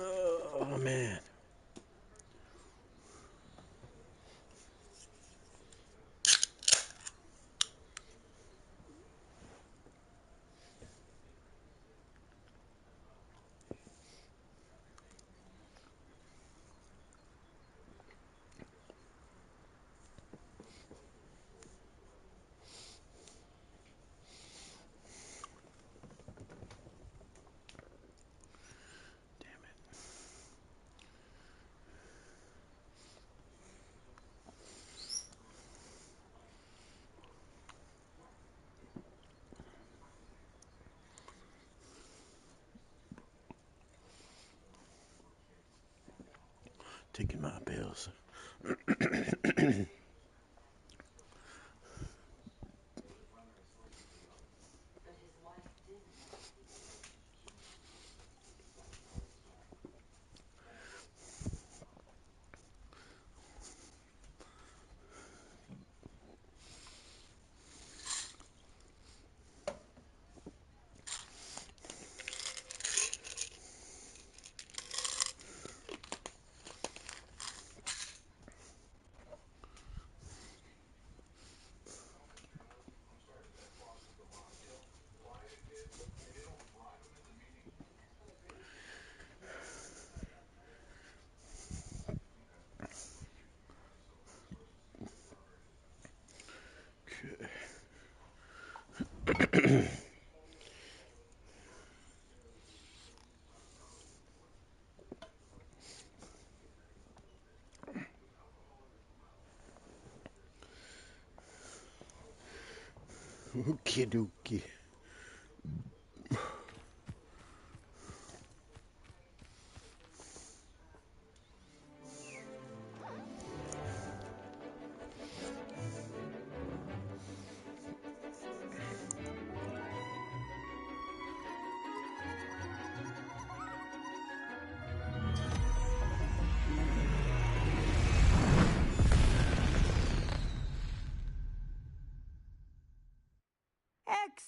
Oh, man. Taking my pills. Okie dokie.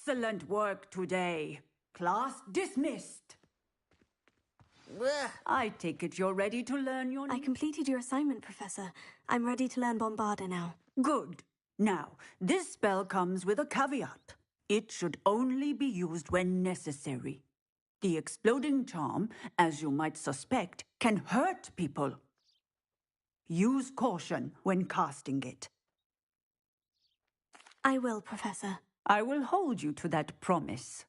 Excellent work today. Class dismissed. I take it you're ready to learn your... I completed your assignment, Professor. I'm ready to learn Bombarda now. Good. Now, this spell comes with a caveat. It should only be used when necessary. The exploding charm, as you might suspect, can hurt people. Use caution when casting it. I will, Professor. I will hold you to that promise.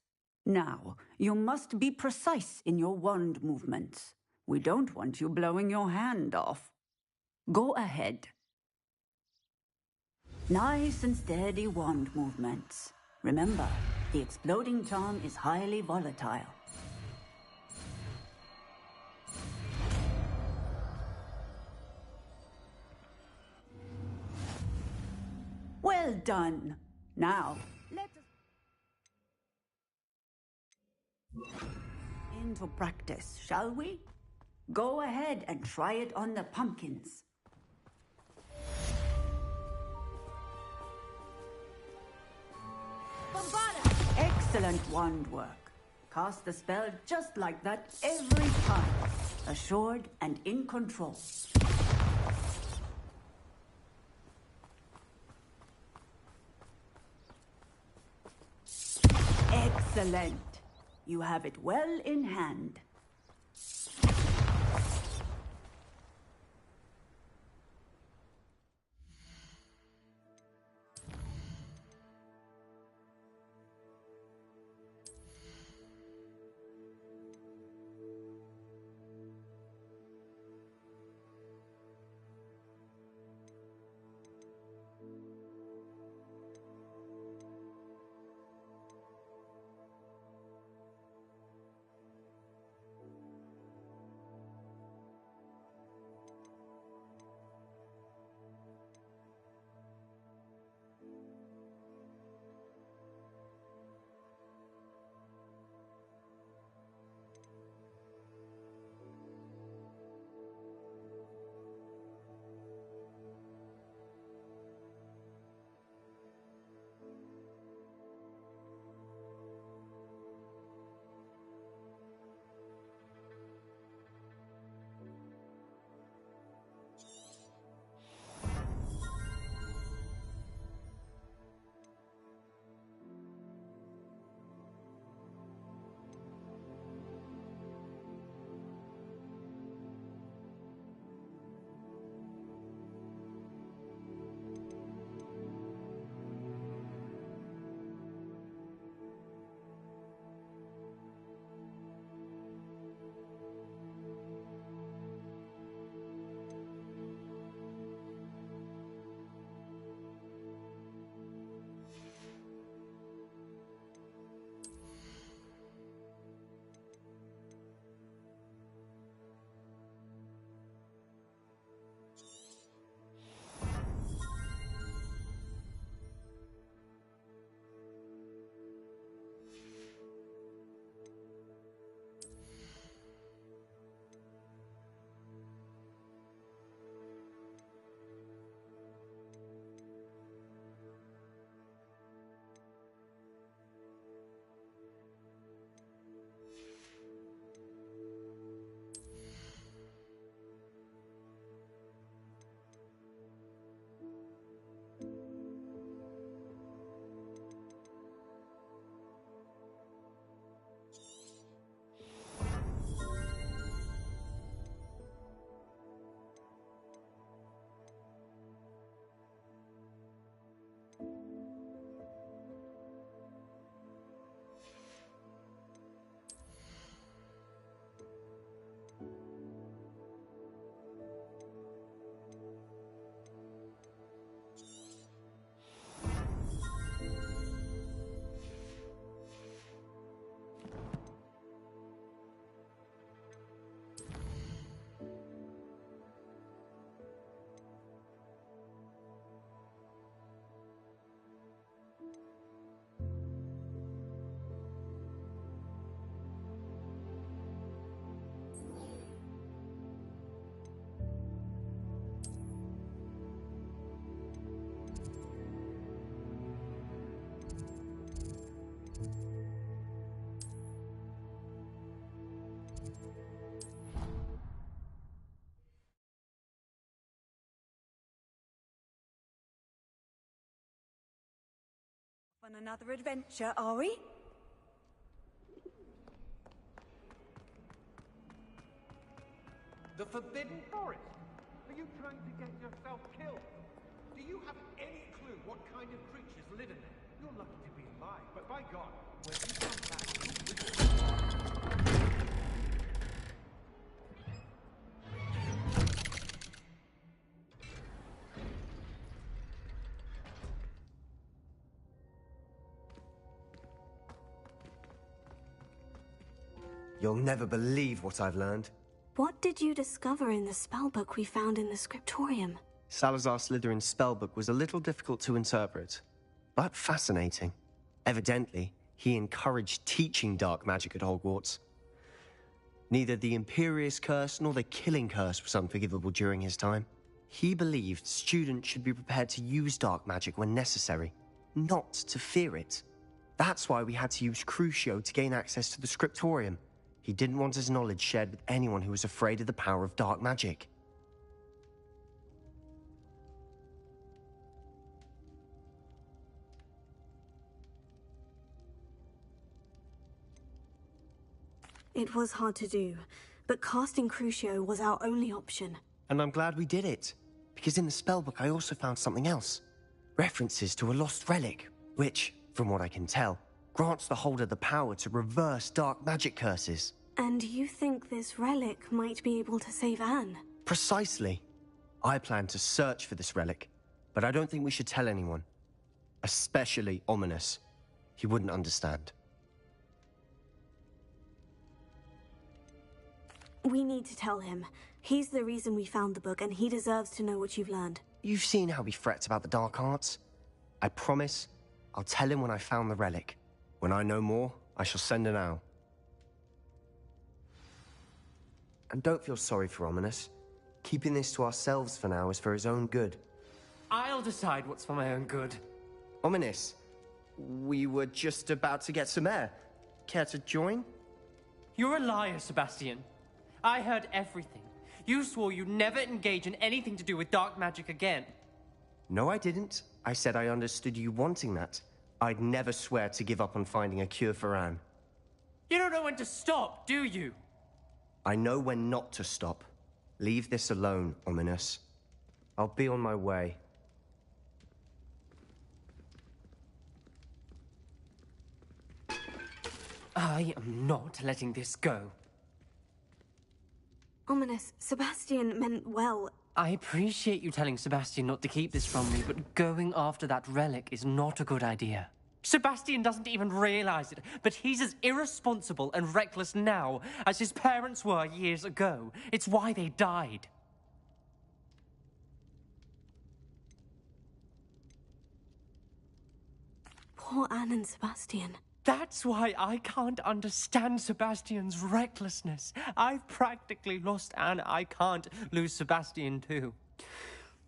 Now, you must be precise in your wand movements. We don't want you blowing your hand off. Go ahead. Nice and steady wand movements. Remember, the exploding charm is highly volatile. Well done. Now, let us into practice, shall we? Go ahead and try it on the pumpkins. Bombada! Excellent wand work. Cast the spell just like that every time. Assured and in control. Excellent. You have it well in hand. On another adventure, are we? The Forbidden Forest? Are you trying to get yourself killed? Do you have any clue what kind of creatures live in there? You're lucky to be alive, but by God, when you come back, You'll never believe what I've learned. What did you discover in the spellbook we found in the scriptorium? Salazar Slytherin's spellbook was a little difficult to interpret. but fascinating. Evidently, he encouraged teaching dark magic at Hogwarts. Neither the Imperious Curse nor the Killing Curse was unforgivable during his time. He believed students should be prepared to use dark magic when necessary, not to fear it. That's why we had to use Crucio to gain access to the scriptorium. He didn't want his knowledge shared with anyone who was afraid of the power of dark magic. It was hard to do, but casting Crucio was our only option. And I'm glad we did it, because in the spellbook I also found something else. References to a lost relic, which, from what I can tell, grants the holder the power to reverse dark magic curses. And you think this relic might be able to save Anne? Precisely. I plan to search for this relic, but I don't think we should tell anyone. Especially Ominous. He wouldn't understand. We need to tell him. He's the reason we found the book, and he deserves to know what you've learned. You've seen how he frets about the dark arts. I promise I'll tell him when I found the relic. When I know more, I shall send an owl. And don't feel sorry for Ominous. Keeping this to ourselves for now is for his own good. I'll decide what's for my own good. Ominous, we were just about to get some air. Care to join? You're a liar, Sebastian. I heard everything. You swore you'd never engage in anything to do with dark magic again. No, I didn't. I said I understood you wanting that. I'd never swear to give up on finding a cure for Anne. You don't know when to stop, do you? I know when not to stop. Leave this alone, Ominous. I'll be on my way. I am not letting this go. Ominous, Sebastian meant well. I appreciate you telling Sebastian not to keep this from me, but going after that relic is not a good idea. Sebastian doesn't even realize it, but he's as irresponsible and reckless now as his parents were years ago. It's why they died. Poor Anne and Sebastian. That's why I can't understand Sebastian's recklessness. I've practically lost Anne. I can't lose Sebastian too.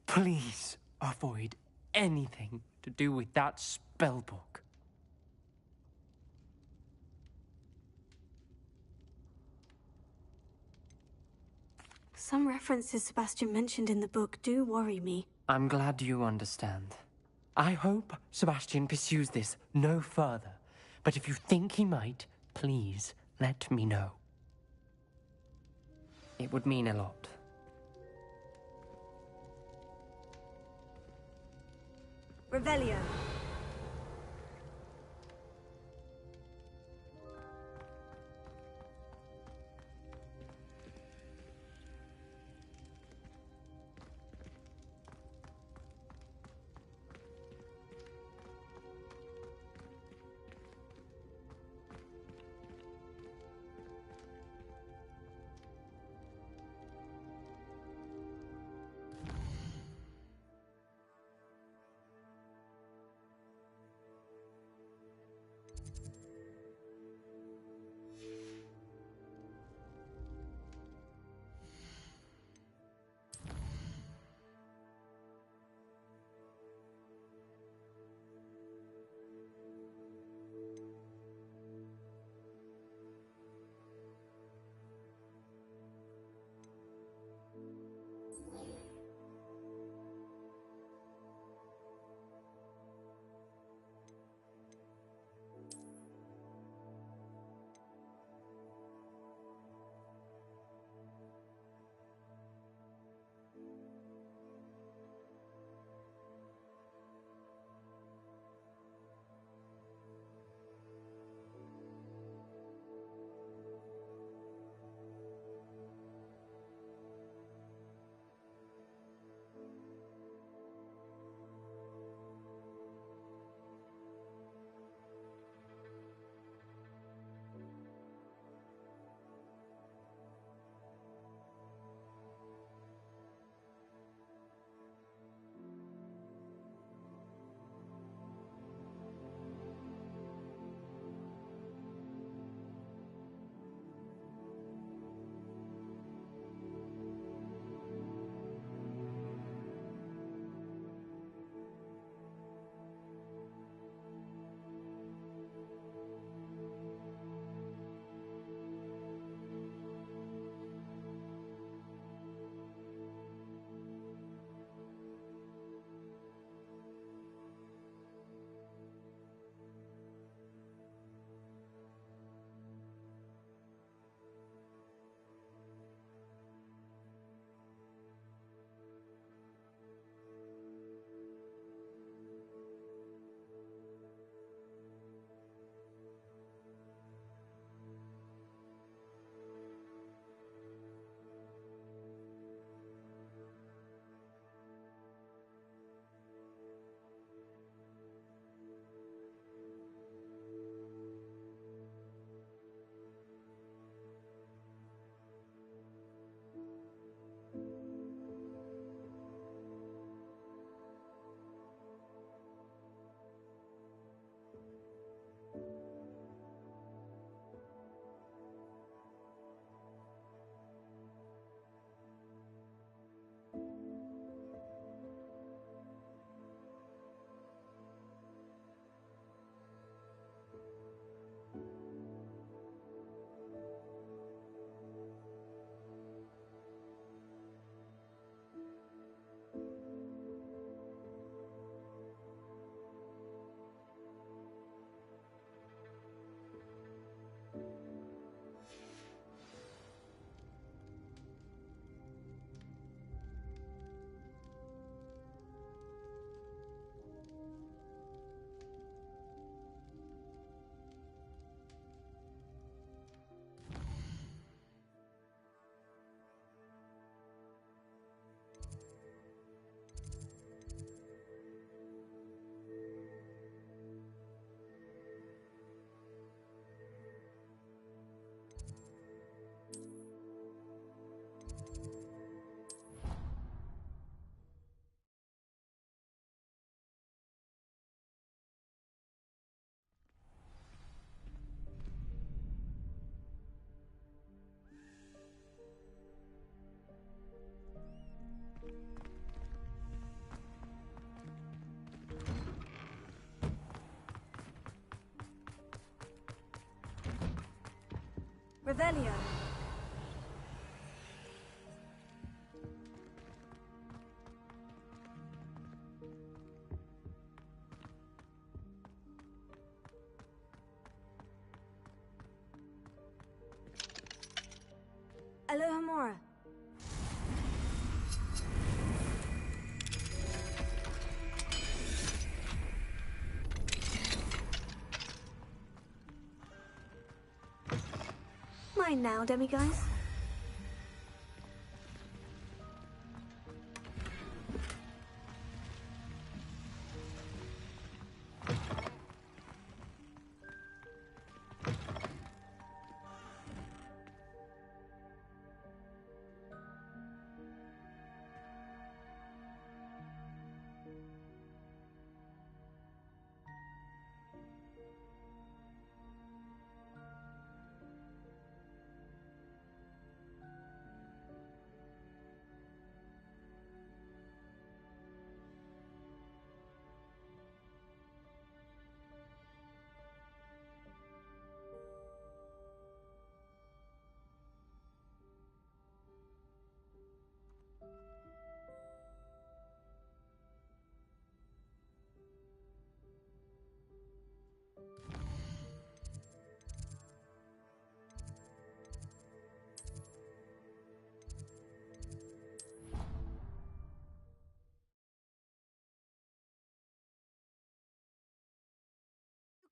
Please avoid anything to do with that spellbook. Some references Sebastian mentioned in the book do worry me. I'm glad you understand. I hope Sebastian pursues this no further. But if you think he might, please let me know. It would mean a lot. Revelio. Revelio. Alohomora. Mine now, demiguise.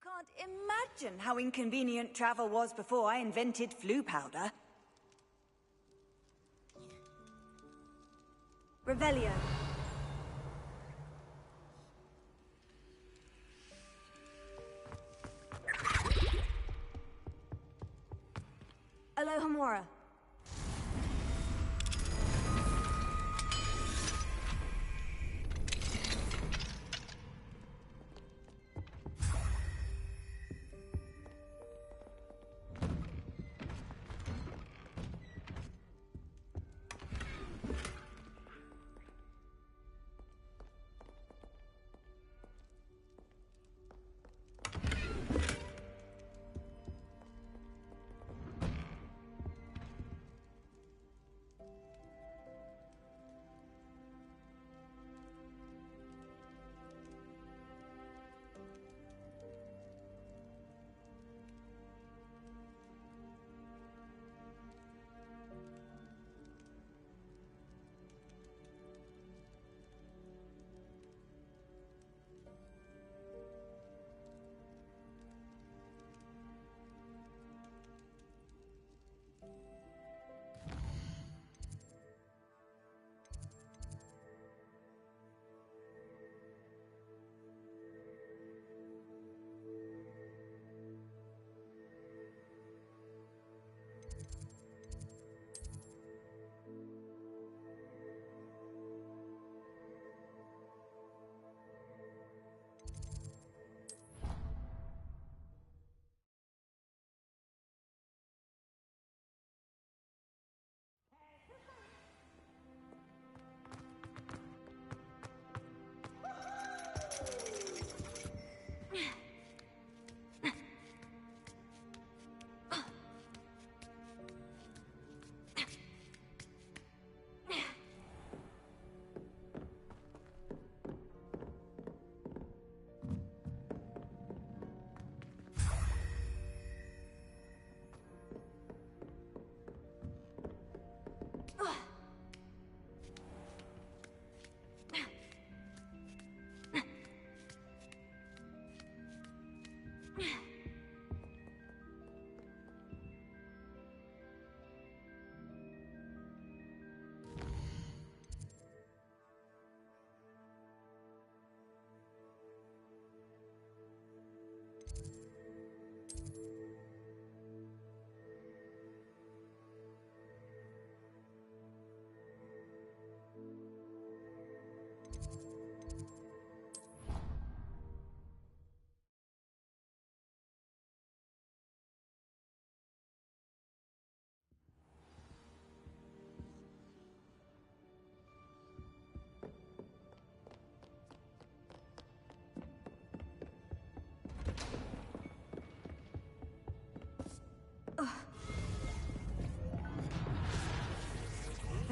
Can't imagine how inconvenient travel was before I invented flu powder. Revelio. Alohomora.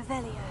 Revelio.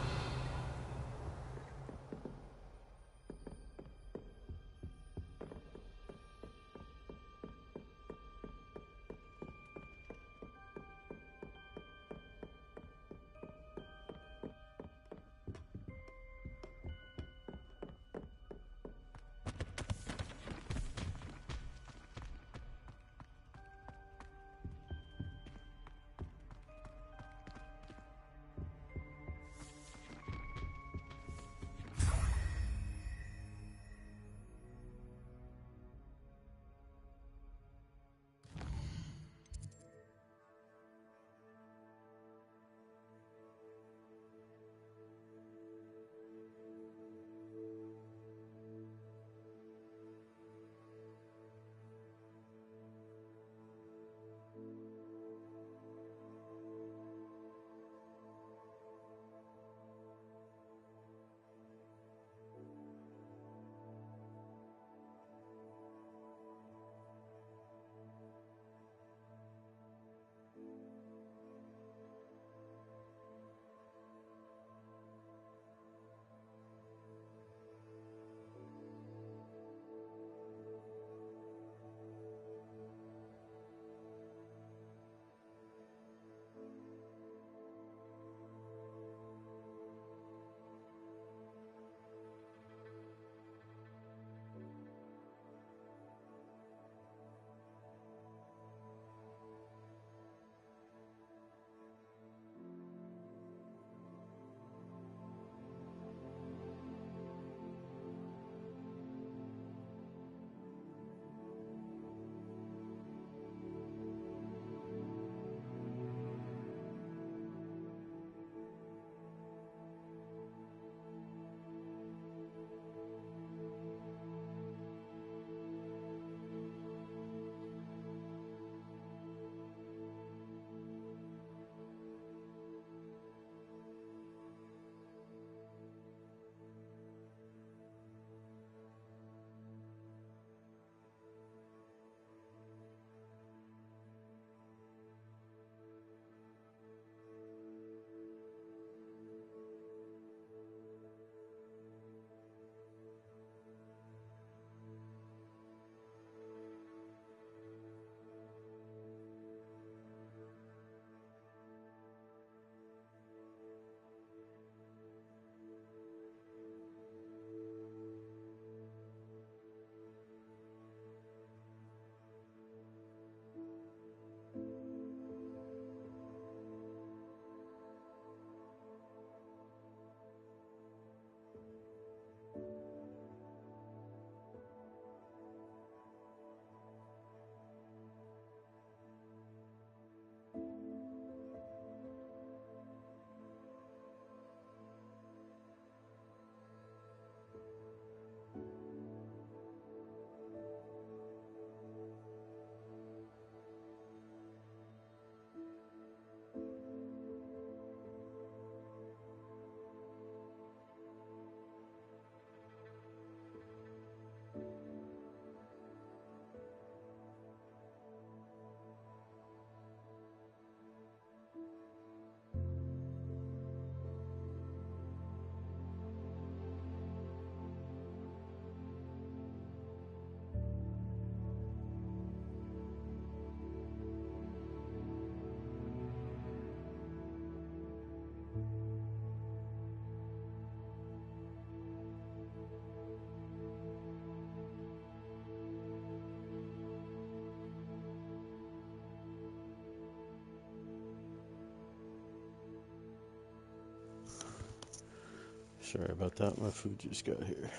Sorry about that, my food just got here.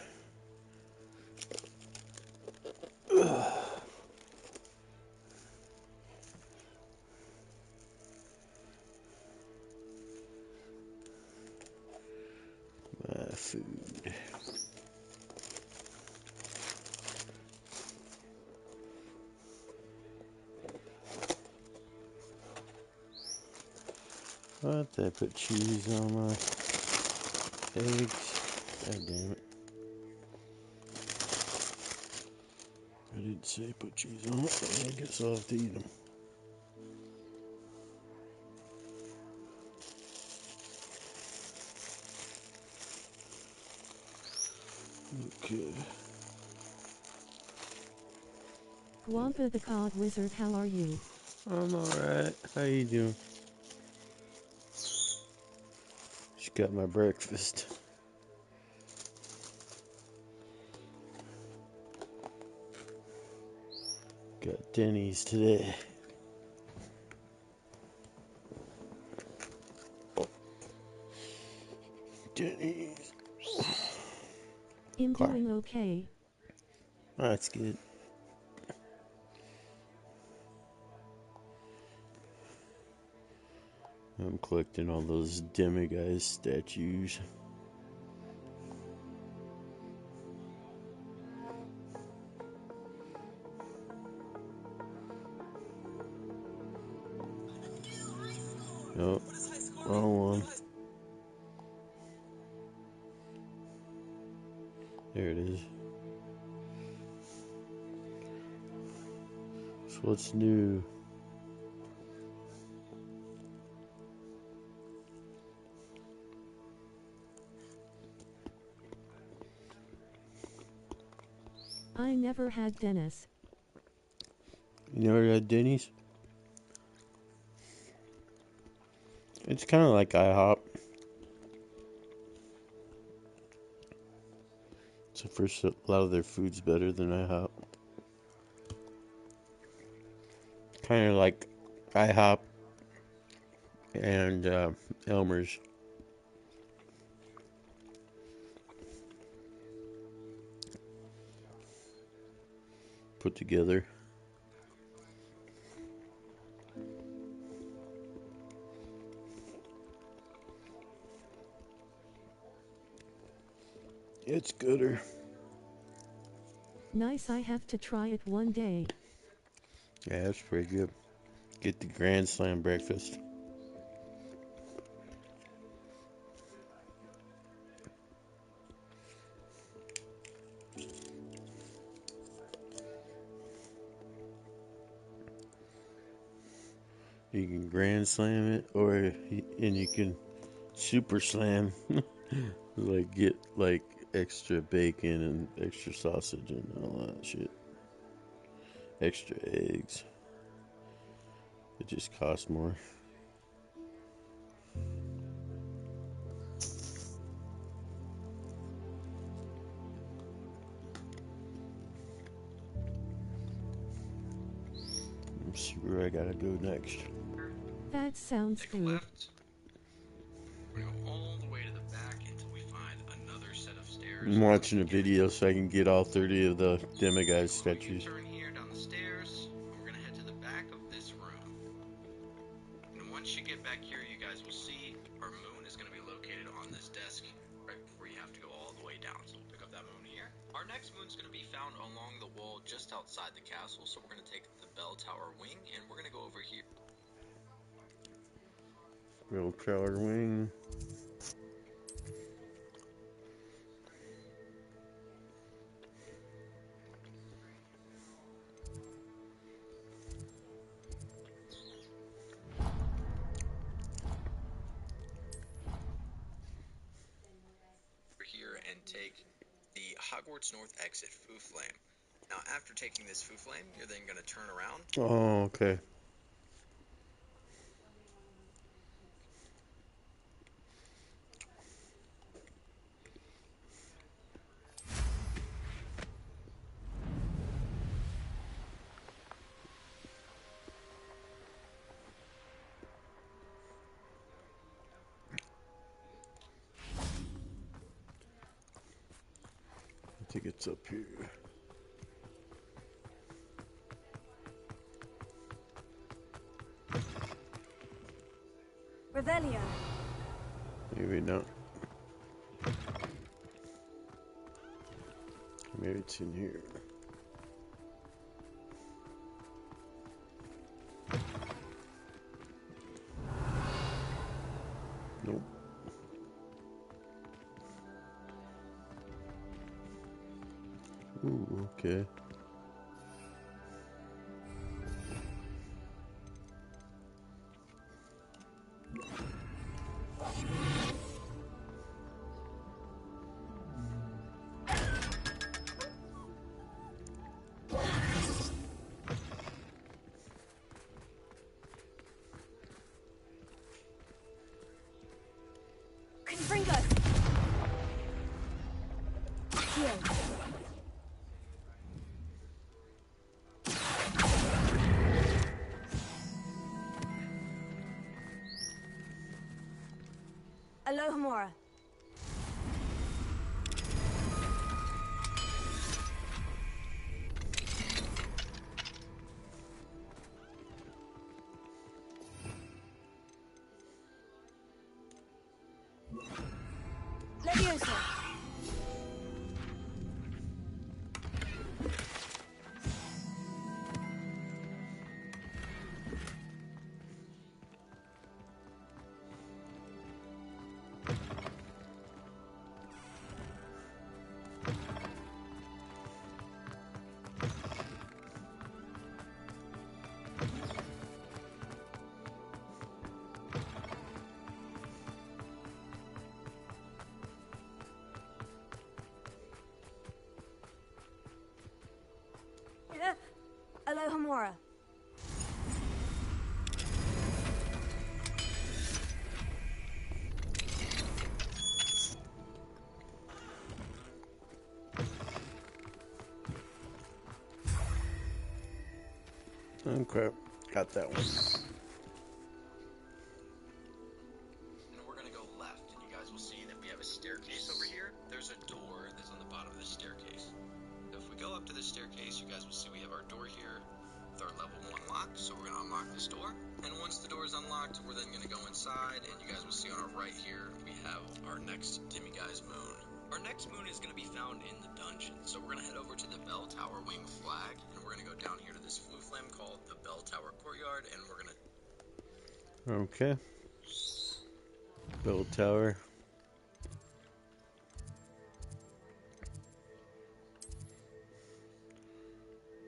My food. What? Did I put cheese on my eggs? God damn it. I didn't say put cheese on it. I guess I'll have to eat them. good. Gwampa the Cod Wizard, how are you? I'm alright. How you doing? Just got my breakfast. Got Denny's today. Denny's. I'm doing okay. That's good. I'm collecting all those demiguise statues. Nope, wrong one. There it is. So what's new? I never had Dennis. You never had Denny's? It's kind of like IHOP. So first, a lot of their food's better than IHOP. Kind of like IHOP and Elmer's. Put together. It's gooder. Nice, I have to try it one day. Yeah, that's pretty good. Get the Grand Slam breakfast. You can Grand Slam it, and you can Super Slam. Like get like extra bacon and extra sausage and all that shit. Extra eggs. It just costs more. Let's see where I gotta go next. That sounds Take a good. left. We're gonna go all the way to the back until we find another set of stairs. I'm watching a video so I can get all 30 of the demiguise So statues. you turn here down the stairs, and we're gonna head to the back of this room. And once you get back here, you guys will see our moon is gonna be located on this desk right before you have to go all the way down. So we'll pick up that moon here. Our next moon's gonna be found along the wall just outside the castle. So we're gonna take the bell tower wing, and we're gonna go over here. Little Tower Wing. Here and take the Hogwarts North exit Foo Flame. Now, after taking this Foo Flame, you're then going to turn around. Oh, okay. I think it's up here. Revelio. Maybe not. Maybe it's in here. Nope. Ooh, okay. Alohomora. Leviosa. Alohomora. Okay, got that one. And we're gonna go left, and you guys will see that we have a staircase over here. There's a door that's on the bottom of the staircase. So if we go up to the staircase, you guys will see we have our door here with our level 1 lock. So we're gonna unlock this door. And once the door is unlocked, we're then gonna go inside, and you guys will see on our right here, we have our next demiguise moon. Our next moon is gonna be found in the dungeon. So we're gonna head over to the bell tower wing flag, and we're gonna go down here to this flue flame called the bell tower courtyard, and we're gonna... Okay. Bell tower.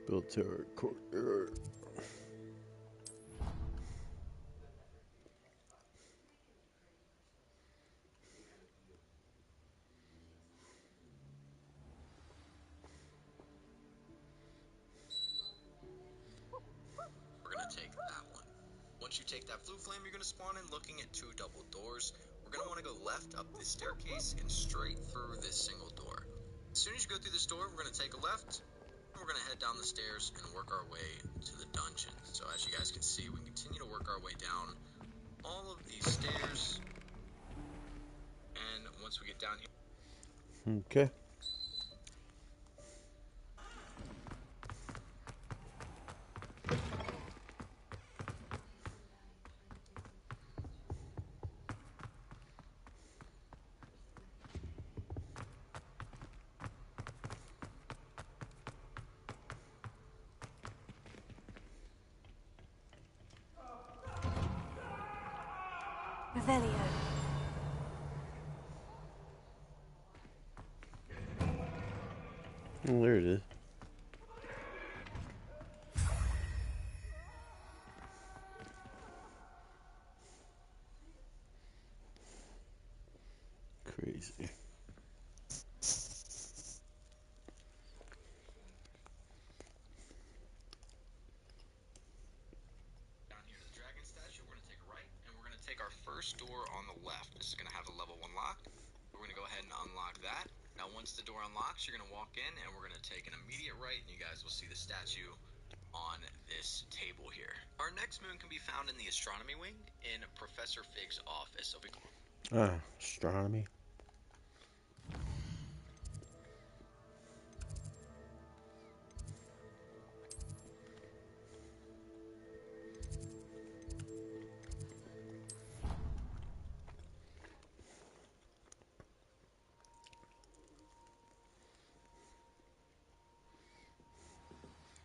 Bell tower courtyard. Take that one. Once you take that flue flame, you're going to spawn in looking at 2 double doors. We're going to want to go left up this staircase and straight through this single door. As soon as you go through this door, we're going to take a left, and we're going to head down the stairs and work our way to the dungeon. So as you guys can see, we continue to work our way down all of these stairs, and once we get down here... Okay. Revelio. Oh, there it is. Crazy. Down here to the dragon statue, we're going to take a right, and we're going to take our first door on the left. This is going to have a level 1 lock. We're going to go ahead and unlock that. Now, once the door unlocks, you're going to walk in, and we're going to take an immediate right, and you guys will see the statue on this table here. Our next moon can be found in the astronomy wing in Professor Fig's office. So Astronomy.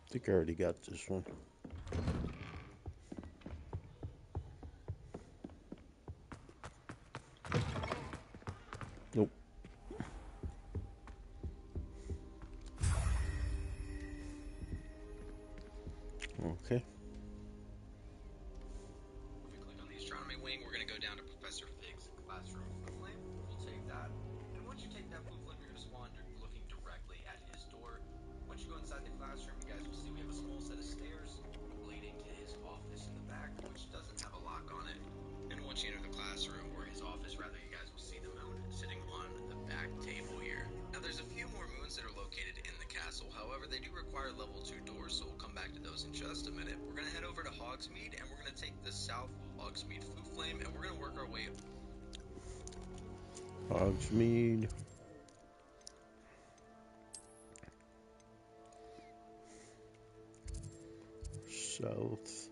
I think I already got this one. Nope. Okay. if we click on the astronomy wing, we're going to go down to Professor Fig's classroom flue flame. We'll take that. And once you take that flue flame, you're going to spawn looking directly at his door. Once you go inside the classroom, you guys will see we have a small set of stairs leading to his office in the back, which doesn't have a lock on it. And once you enter the classroom, or his office rather, you guys will see the moon sitting on the back table here. Now there's a few more moons that they do require level 2 doors, so we'll come back to those in just a minute. We're going to head over to Hogsmeade, and we're going to take the South Hogsmeade Flue Flame, and we're going to work our way... Hogsmeade. South.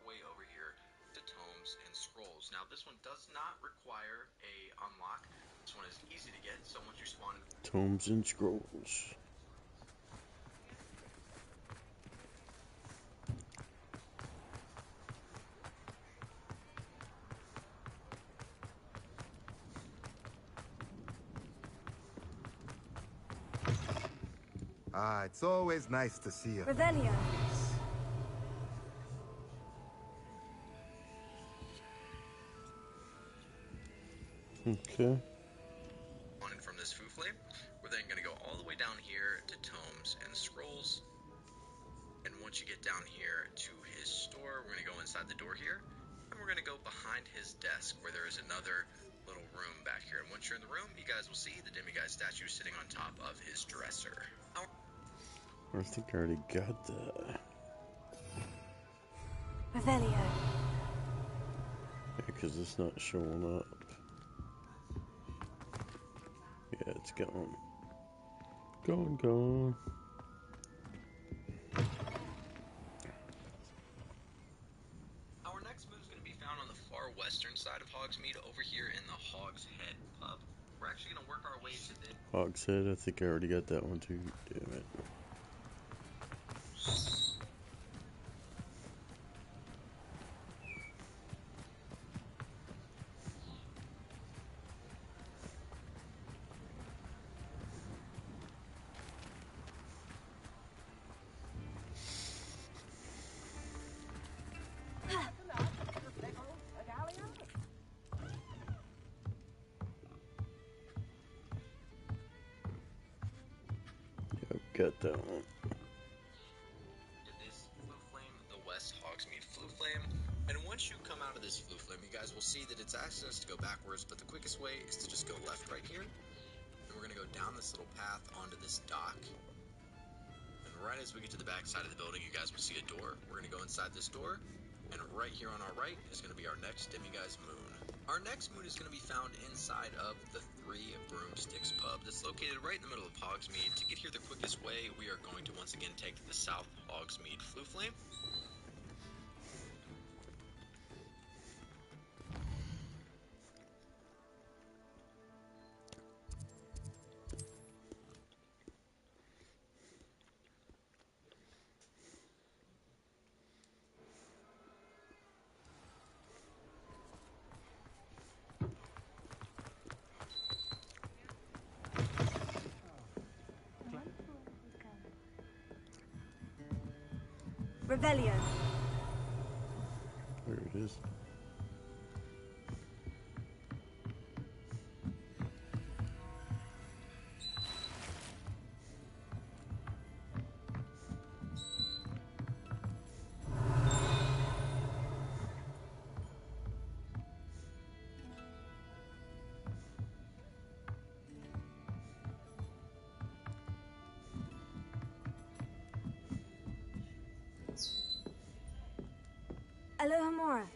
way over here to Tomes and Scrolls. Now, this one does not require a unlock. This one is easy to get, so once you spawn... Tomes and Scrolls. Ah, it's always nice to see you. Revelio. Okay. From this Flue Flame, we're then going to go all the way down here to Tomes and Scrolls. And once you get down here to his store, we're going to go inside the door here. And we're going to go behind his desk where there is another little room back here. And once you're in the room, you guys will see the demiguise statue sitting on top of his dresser. I think I already got that. Revelio. Yeah, because it's not showing up. Yeah, it's gone. Gone. Our next move is going to be found on the far western side of Hogsmeade, over here in the Hog's Head pub. We're actually going to work our way to the... Hog's Head, I think I already got that one too. Damn it. Got that one. This Flue Flame, the West Hogsmeade Flue Flame. And once you come out of this Flue Flame, you guys will see that it's asking us to go backwards, but the quickest way is to just go left right here. And we're going to go down this little path onto this dock. And right as we get to the back side of the building, you guys will see a door. We're going to go inside this door. And right here on our right is going to be our next demiguise moon. Our next moon is going to be found inside of the Three Broomsticks pub that's located right in the middle of Hogsmeade. To get here the quickest way, we are going to once again take the South Hogsmeade Flue Flame. Revelio. There it is. Alohomora.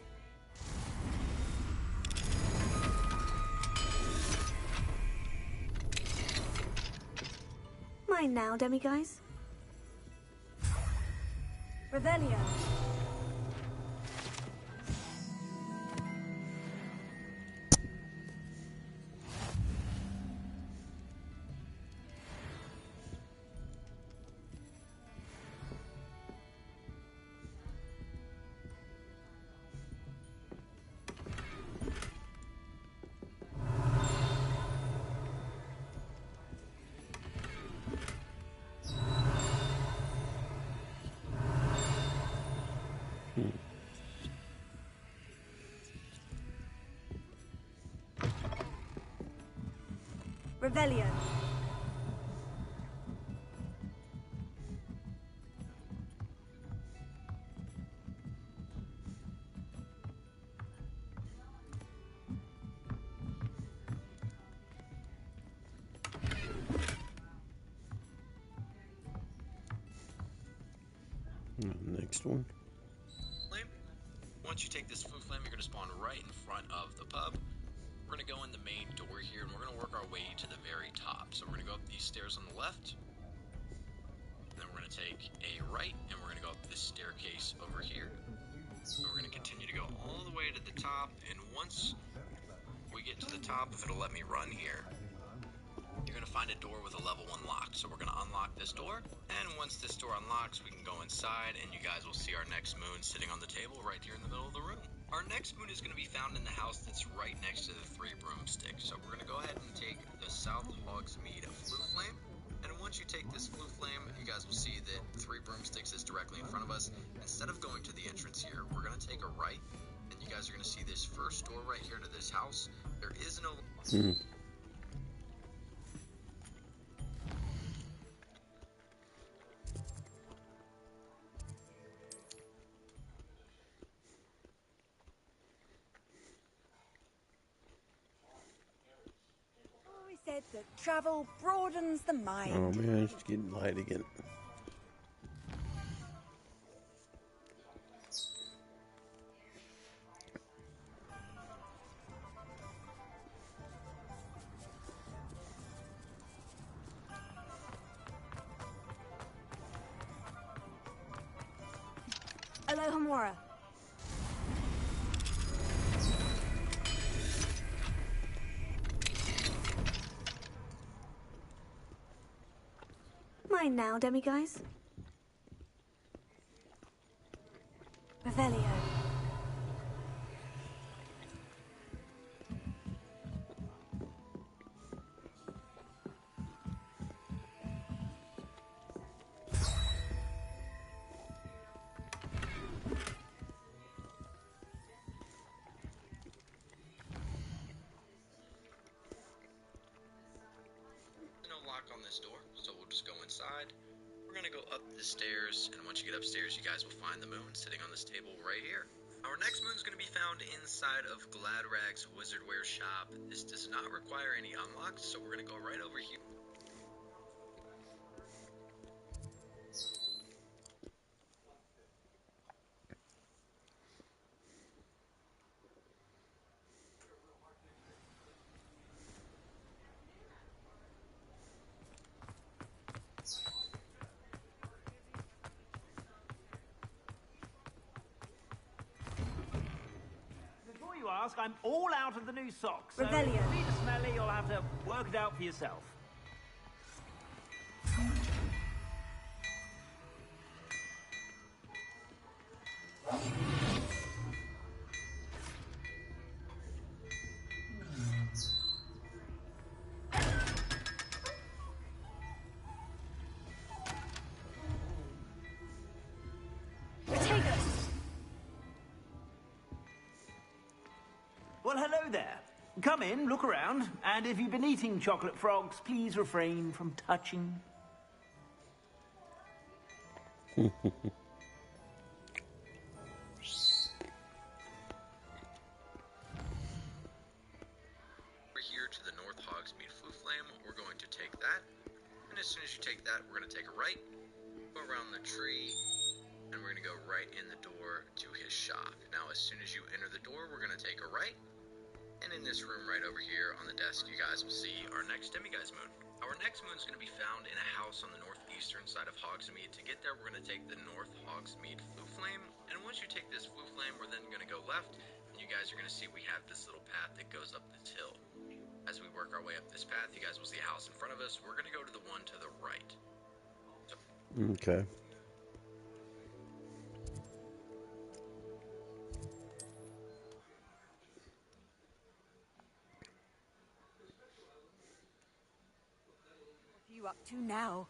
Mine now, demiguise. Revelio. Revelio. next one. Flame. Once you take this flue flame, you're going to spawn right in front of the pub. We're going to go in the main door here, and we're going to work our way to the very top. So we're going to go up these stairs on the left. Then we're going to take a right, and we're going to go up this staircase over here. And we're going to continue to go all the way to the top, and once we get to the top, if it'll let me run here, you're going to find a door with a level 1 lock. So we're going to unlock this door, and once this door unlocks, we can go inside, and you guys will see our next moon sitting on the table right here in the middle of the room. Our next moon is going to be found in the house that's right next to the 3 broomsticks. So we're going to go ahead and take the South Hogsmeade Flue Flame. And once you take this Flue Flame, you guys will see that 3 broomsticks is directly in front of us. Instead of going to the entrance here, we're going to take a right. And you guys are going to see this first door right here to this house. There is no... Said that travel broadens the mind. Oh man, it's getting light again. Alohomora. Mine now, demiguise. Revelio. On this door, so we'll just go inside. We're gonna go up the stairs, and once you get upstairs, you guys will find the moon sitting on this table right here. Our next moon is gonna be found inside of Gladrag's Wizardwear shop. This does not require any unlocks, so we're gonna go right over here. I'm all out of the new socks. So Revelio. if you're smelly, you'll have to work it out for yourself. Well, hello there. Come in, look around, and if you've been eating chocolate frogs, please refrain from touching. Over here to the North Hogsmeade Flue Flame, we're going to take that, and as soon as you take that, we're going to take a right, go around the tree, and we're going to go right in the door to his shop. Now, as soon as you enter the door, we're going to take a right. And in this room right over here on the desk, you guys will see our next demiguise moon. Our next moon is going to be found in a house on the northeastern side of Hogsmeade. To get there, we're going to take the North Hogsmeade Flue Flame. And once you take this Flue Flame, we're then going to go left. And you guys are going to see we have this little path that goes up this hill. As we work our way up this path, you guys will see a house in front of us. We're going to go to the one to the right. So Okay. What are you up to now?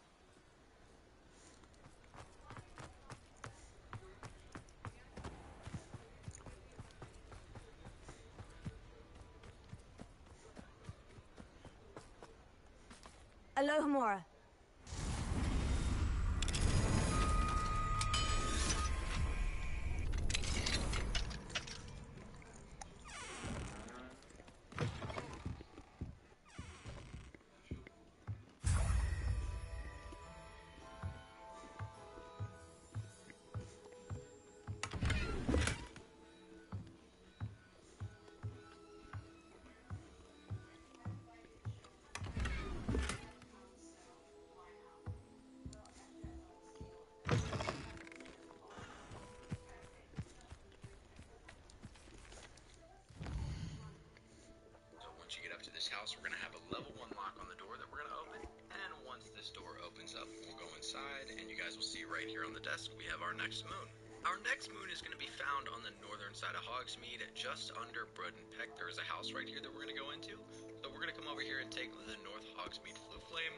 Alohomora. house. We're gonna have a level 1 lock on the door that we're gonna open, and once this door opens up, we'll go inside, and you guys will see right here on the desk we have our next moon. Our next moon is going to be found on the northern side of Hogsmeade, just under Brood and Peck. There is a house right here that we're going to go into. So we're going to come over here and take the North Hogsmeade Flue Flame.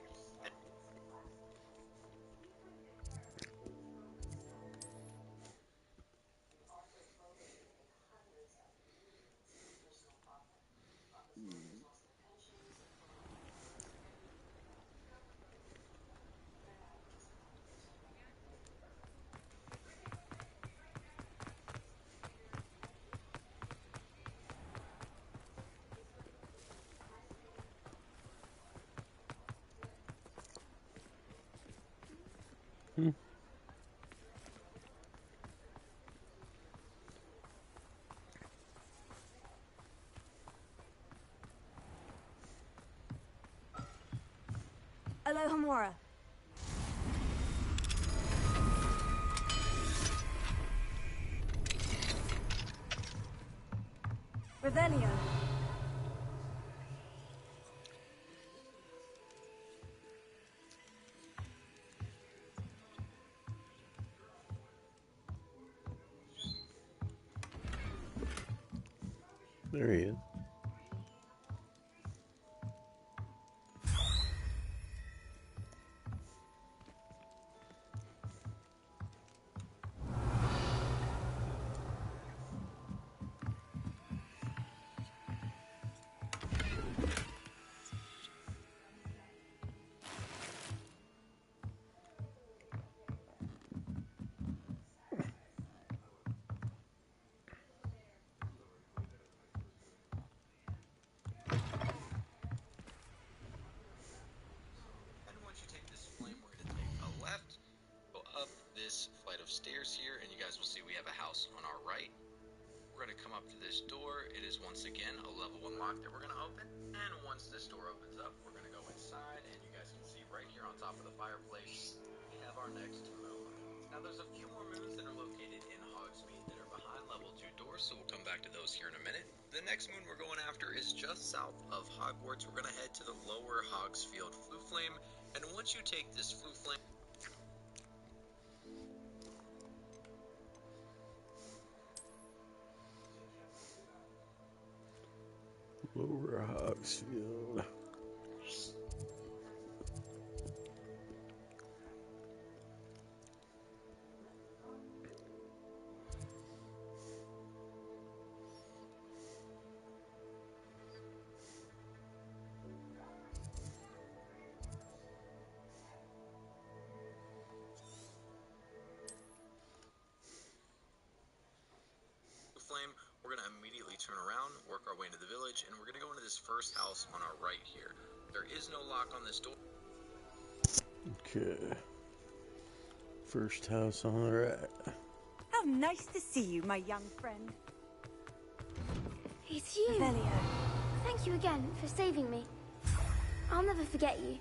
Alohomora. Revelio. There he is. Flight of stairs here, and you guys will see we have a house on our right. We're going to come up to this door. It is once again a level 1 lock that we're going to open, and once this door opens up, we're going to go inside, and you guys can see right here on top of the fireplace we have our next moon. Now there's a few more moons that are located in Hogsmeade that are behind level 2 doors, so we'll come back to those here in a minute. The next moon we're going after is just south of Hogwarts. We're going to head to the lower Hogsfield Flue Flame, and once you take this Flue Flame, Lower Hogsfield. Flame, we're going to immediately turn around, work our way into the village, and we're going to go into this first house on our right here. There is no lock on this door. Okay. First house on the right. How nice to see you, my young friend. It's you. Revelio. Thank you again for saving me. I'll never forget you.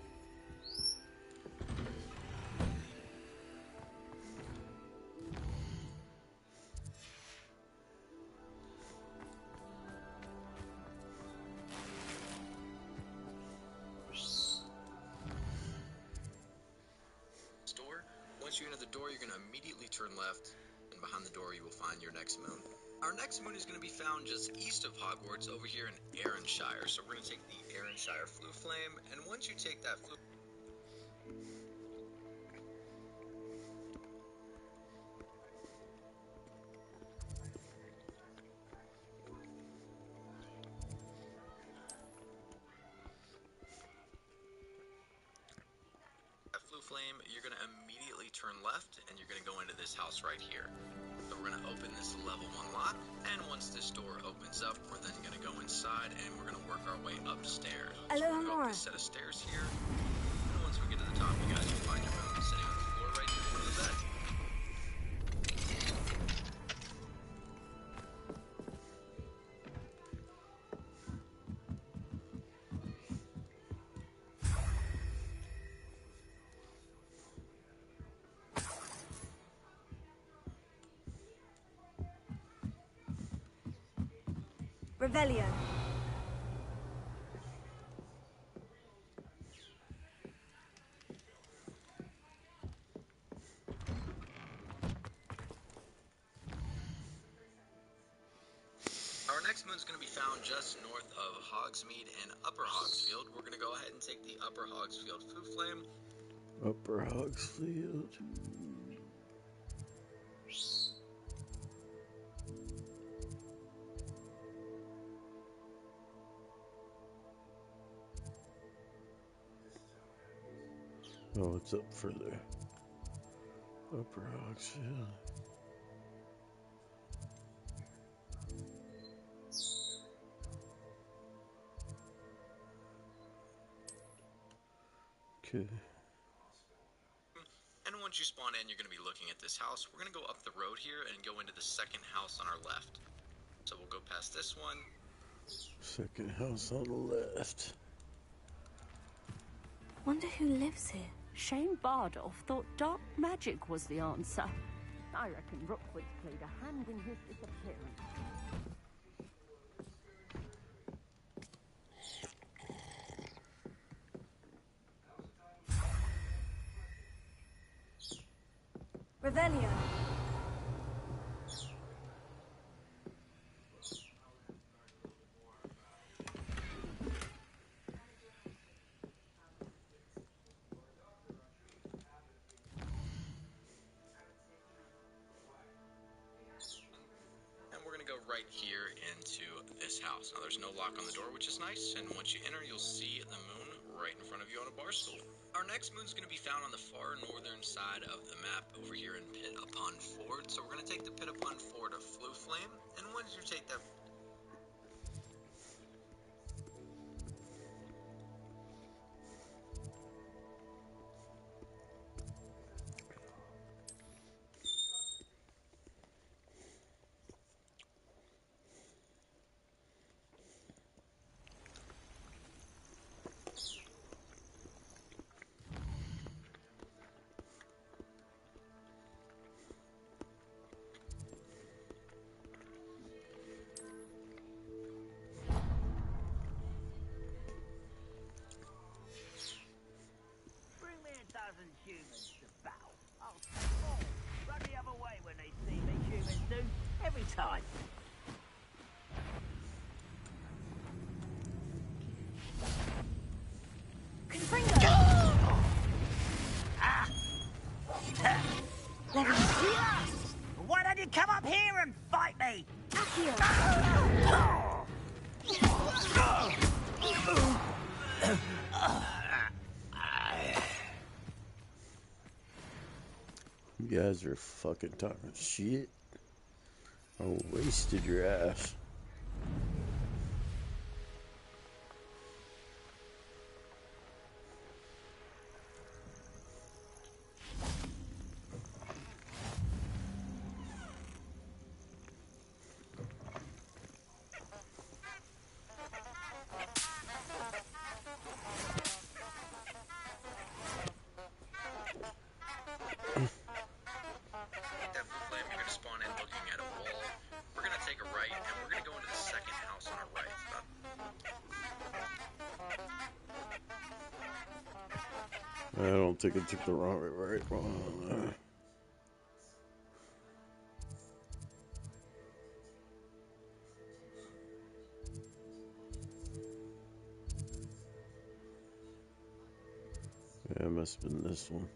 Once you enter the door, you're going to immediately turn left, and behind the door you will find your next moon. Our next moon is going to be found just east of Hogwarts, over here in Arrynshire. So we're going to take the Arrynshire Flue Flame, and once you take that Flue Flame, you're going to immediately turn left, and you're going to go into this house right here. So we're going to open this level 1 lock, and once this door opens up, we're then going to go inside, and we're going to work our way upstairs. So we're going to go up this set of stairs here, and once we get to the top, you guys will find your moon sitting on the floor right here in front of the bed. Revelio. Next moon's going to be found just north of Hogsmeade and Upper Hogsfield. We're going to go ahead and take the Upper Hogsfield Foo Flame. Upper Hogsfield. Oh, it's up further. Upper Hogsfield. Okay. And once you spawn in, you're going to be looking at this house. We're going to go up the road here and go into the second house on our left. So we'll go past this one. Second house on the left. Wonder who lives here. Shane Bardolph thought dark magic was the answer. I reckon Rookwood's played a hand in his disappearance. Revelio. And we're going to go right here into this house. Now, there's no lock on the door, which is nice. And once you enter, you'll see the moon right in front of you on a bar stool. Our next moon's going to be found on the far northern side of the map over here in Pit Upon Ford. So we're going to take the Pit Upon Ford of Flu Flame. And once you take that... Bring me a dozen humans to battle. I'll run the other way when they see me, humans do. Every time. Why don't you come up here and fight me? You guys are fucking talking shit. I wasted your ass. That blue flame, you're going to spawn in looking at a wall. We're going to take a right, and we're going to go into the second house on our right. I don't think I took the right one. Yeah, it must have been this one.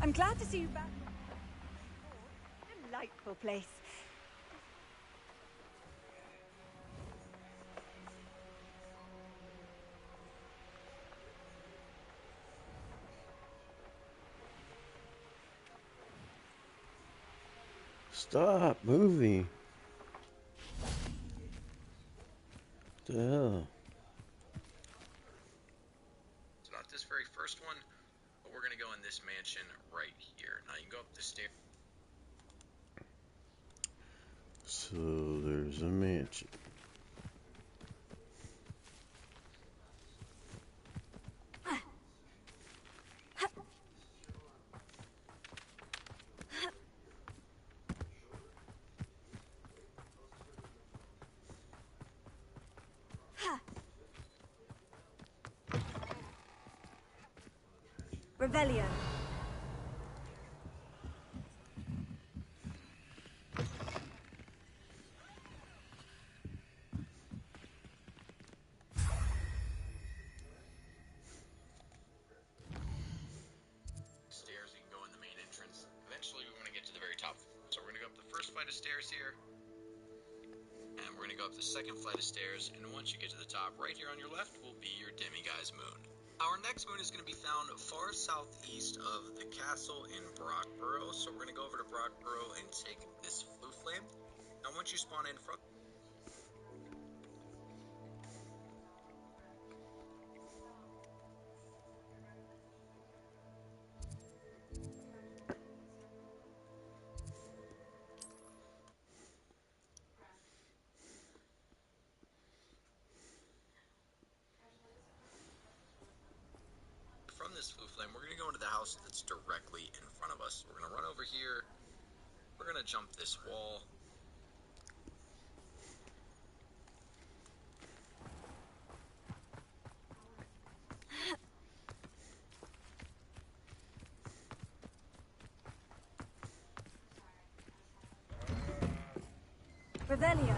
I'm glad to see you back. Delightful place. Stop moving. What the hell? It's not this very first one, but we're going to go in this mansion right here. Now, you can go up the stairs. So there's a mansion. Revelio. Stairs, you can go in the main entrance. Eventually, we want to get to the very top. So we're going to go up the first flight of stairs here. And we're going to go up the second flight of stairs. And once you get to the top, right here on your left will be your demiguise moon. Our next moon is going to be found far southeast of the castle in Brockborough. So we're going to go over to Brockborough and take this blue flame. Now once you spawn in from this blue flame, we're going to go into the house that's directly in front of us. We're going to run over here. We're going to jump this wall. Revelio.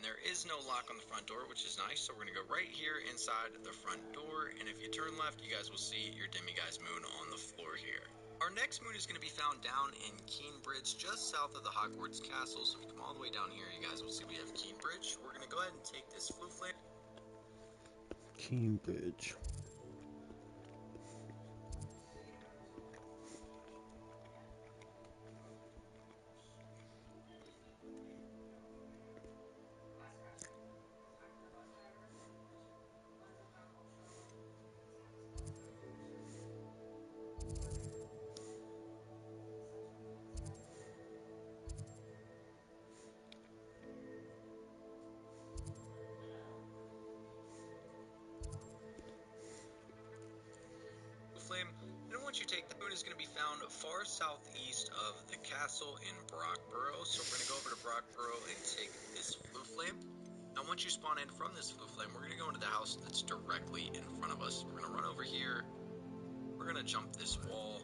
There is no lock on the front door, which is nice, so we're going to go right here inside the front door, and if you turn left, you guys will see your demiguise moon on the floor here. Our next moon is going to be found down in Keenbridge, just south of the Hogwarts castle, so if you come all the way down here, you guys will see we have Keenbridge. We're going to go ahead and take this blue flame. Keenbridge. Flame, and once you take the moon is going to be found far southeast of the castle in Brockborough. So we're going to go over to Brockborough and take this blue flame. Now once you spawn in from this blue flame, we're going to go into the house that's directly in front of us. We're going to run over here. We're going to jump this wall.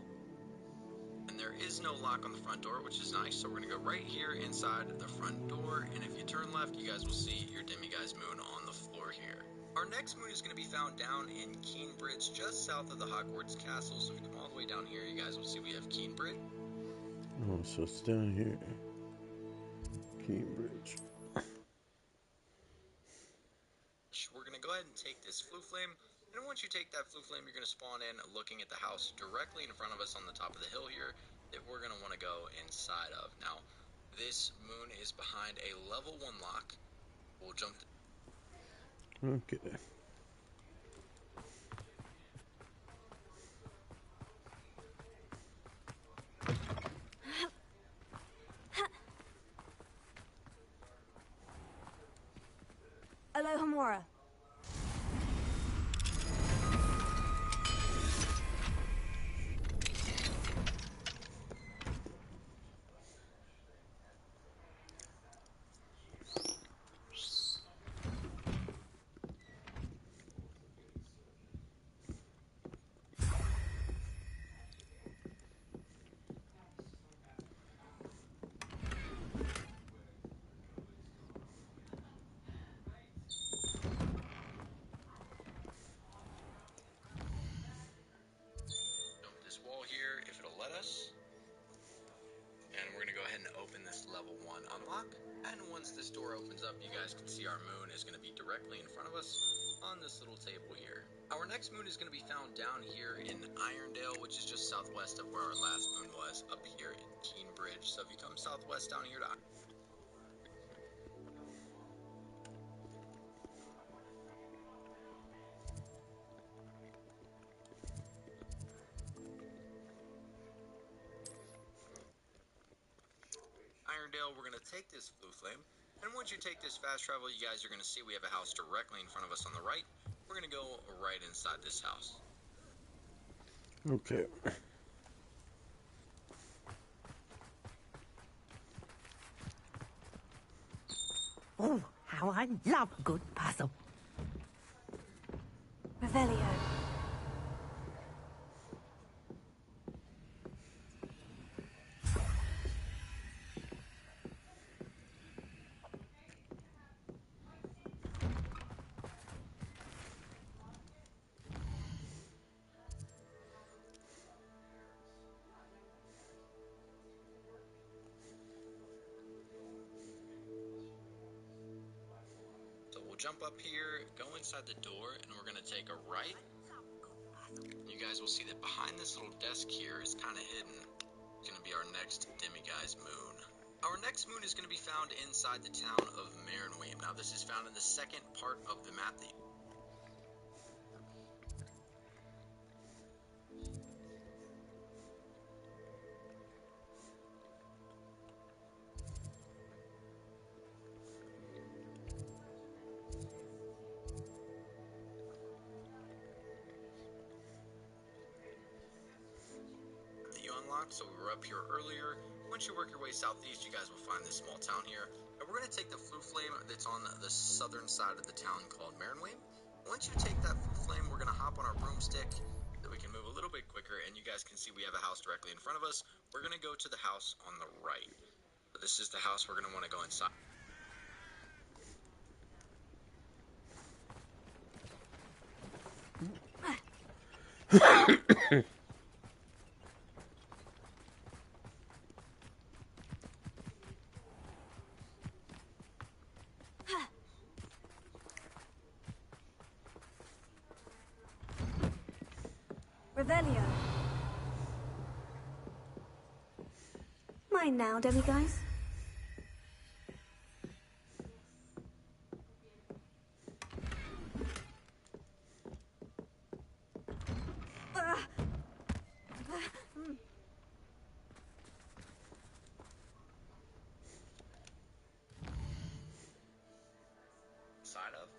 And there is no lock on the front door, which is nice. So we're going to go right here inside the front door. And if you turn left, you guys will see your demiguise moon on the floor here. Our next moon is going to be found down in Keenbridge, just south of the Hogwarts castle. So if you come all the way down here, you guys will see we have Keenbridge. Oh, so it's down here. Keenbridge. We're going to go ahead and take this blue flame. And once you take that blue flame, you're going to spawn in looking at the house directly in front of us on the top of the hill here that we're going to want to go inside of. Now, this moon is behind a level 1 lock. We'll jump. Okay. Alohomora. Here if it'll let us, and we're going to go ahead and open this level 1 unlock, and once this door opens up, you guys can see our moon is going to be directly in front of us on this little table here. Our next moon is going to be found down here in Irondale, which is just southwest of where our last moon was, up here in Keenbridge. So if you come southwest down here to Irondale, we're going to take this blue flame, And once you take this fast travel, you guys are going to see we have a house directly in front of us on the right. We're going to go right inside this house. Okay. Oh, how I love a good puzzle. Revelio. So we'll jump up here, go inside the door, and we're going to take a right. You guys will see that behind this little desk here is kind of hidden. It's going to be our next demiguise moon. Our next moon is going to be found inside the town of Marenweem. Now this is found in the second part of the map that you unlocked. So we were up here earlier. Once you work your way southeast, you guys will find this small town here. And we're going to take the flue flame that's on the southern side of the town called Marenweem. Once you take that flue flame, we're going to hop on our broomstick so we can move a little bit quicker. And you guys can see we have a house directly in front of us. We're going to go to the house on the right. So this is the house we're going to want to go inside. Revelio. Mine now, demiguise. Side of.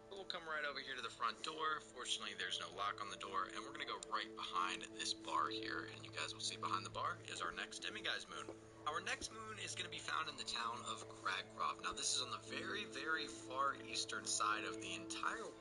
We'll come right over here to the front door. Fortunately, there's no lock on the door, and we're going to go right behind this bar here. And you guys will see behind the bar is our next demiguise moon. Our next moon is going to be found in the town of Cragcroft. Now, this is on the very, very far eastern side of the entire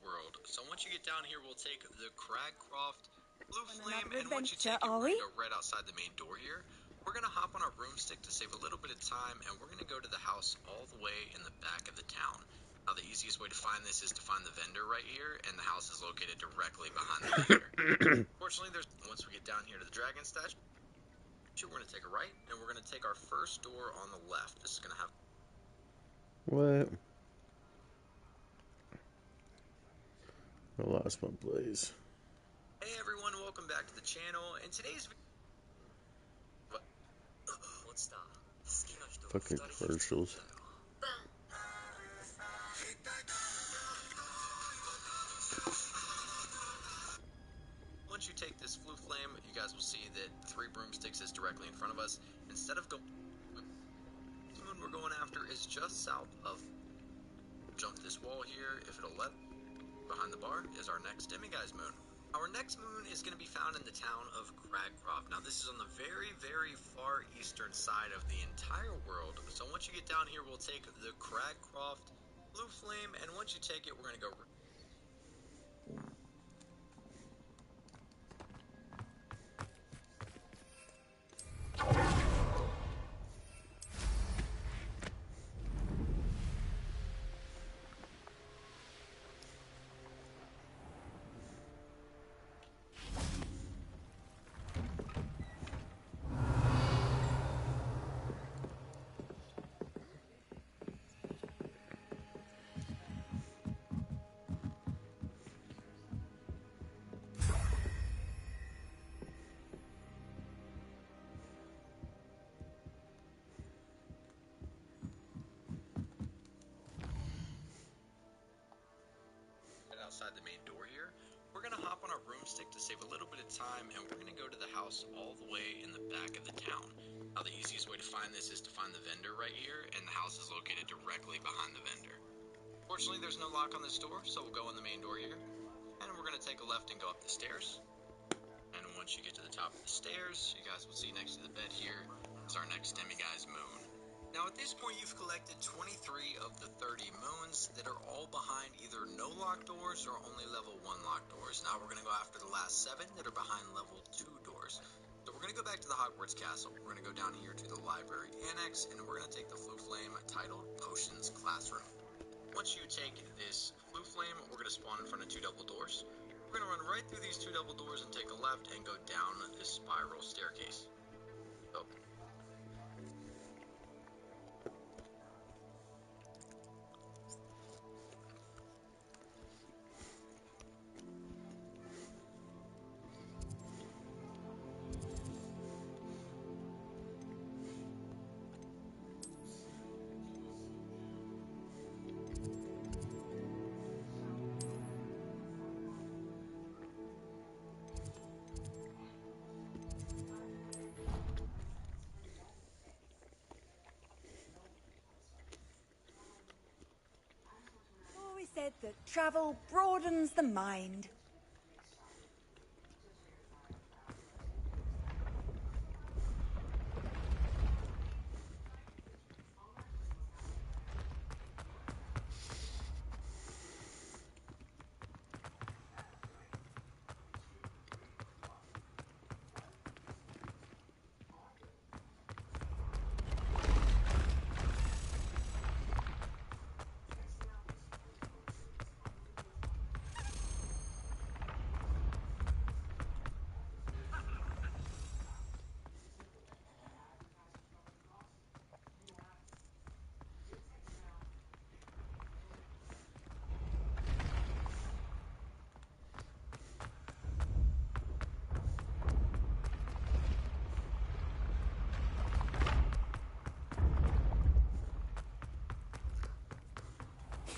world. So once you get down here, we'll take the Cragcroft blue flame, and once you take it, we're going to go right outside the main door here. We're going to hop on our broomstick to save a little bit of time, and we're going to go to the house all the way in the back of the town. Now, the easiest way to find this is to find the vendor right here, and the house is located directly behind the vendor. Fortunately, once we get down here to the dragon statue, we're going to take a right, and we're going to take our first door on the left. This is going to have... What? I lost my place. Hey everyone, welcome back to the channel. In today's Fucking commercials. Once you take this flue flame, you guys will see that 3 broomsticks is directly in front of us. Instead of going, the moon we're going after is just south of. Jump this wall here. If it'll let, behind the bar is our next demiguise moon. Our next moon is going to be found in the town of Cragcroft. Now, this is on the very, very far eastern side of the entire world. So once you get down here, we'll take the Cragcroft blue flame, and once you take it, we're going to go... outside the main door here. We're gonna hop on our broomstick to save a little bit of time, and we're gonna go to the house all the way in the back of the town. Now, the easiest way to find this is to find the vendor right here, and the house is located directly behind the vendor. Fortunately, there's no lock on this door, so we'll go in the main door here, and we're gonna take a left and go up the stairs. And once you get to the top of the stairs, you guys will see next to the bed here is our next demiguise moon. Now at this point you've collected 23 of the 30 moons that are all behind either no lock doors or only level 1 lock doors. Now we're going to go after the last 7 that are behind level 2 doors. So we're going to go back to the Hogwarts castle. We're going to go down here to the library annex, and we're going to take the Flue Flame titled Potions Classroom. Once you take this Flue Flame, we're going to spawn in front of 2 double doors. We're going to run right through these 2 double doors and take a left and go down this spiral staircase. So, Always said that travel broadens the mind.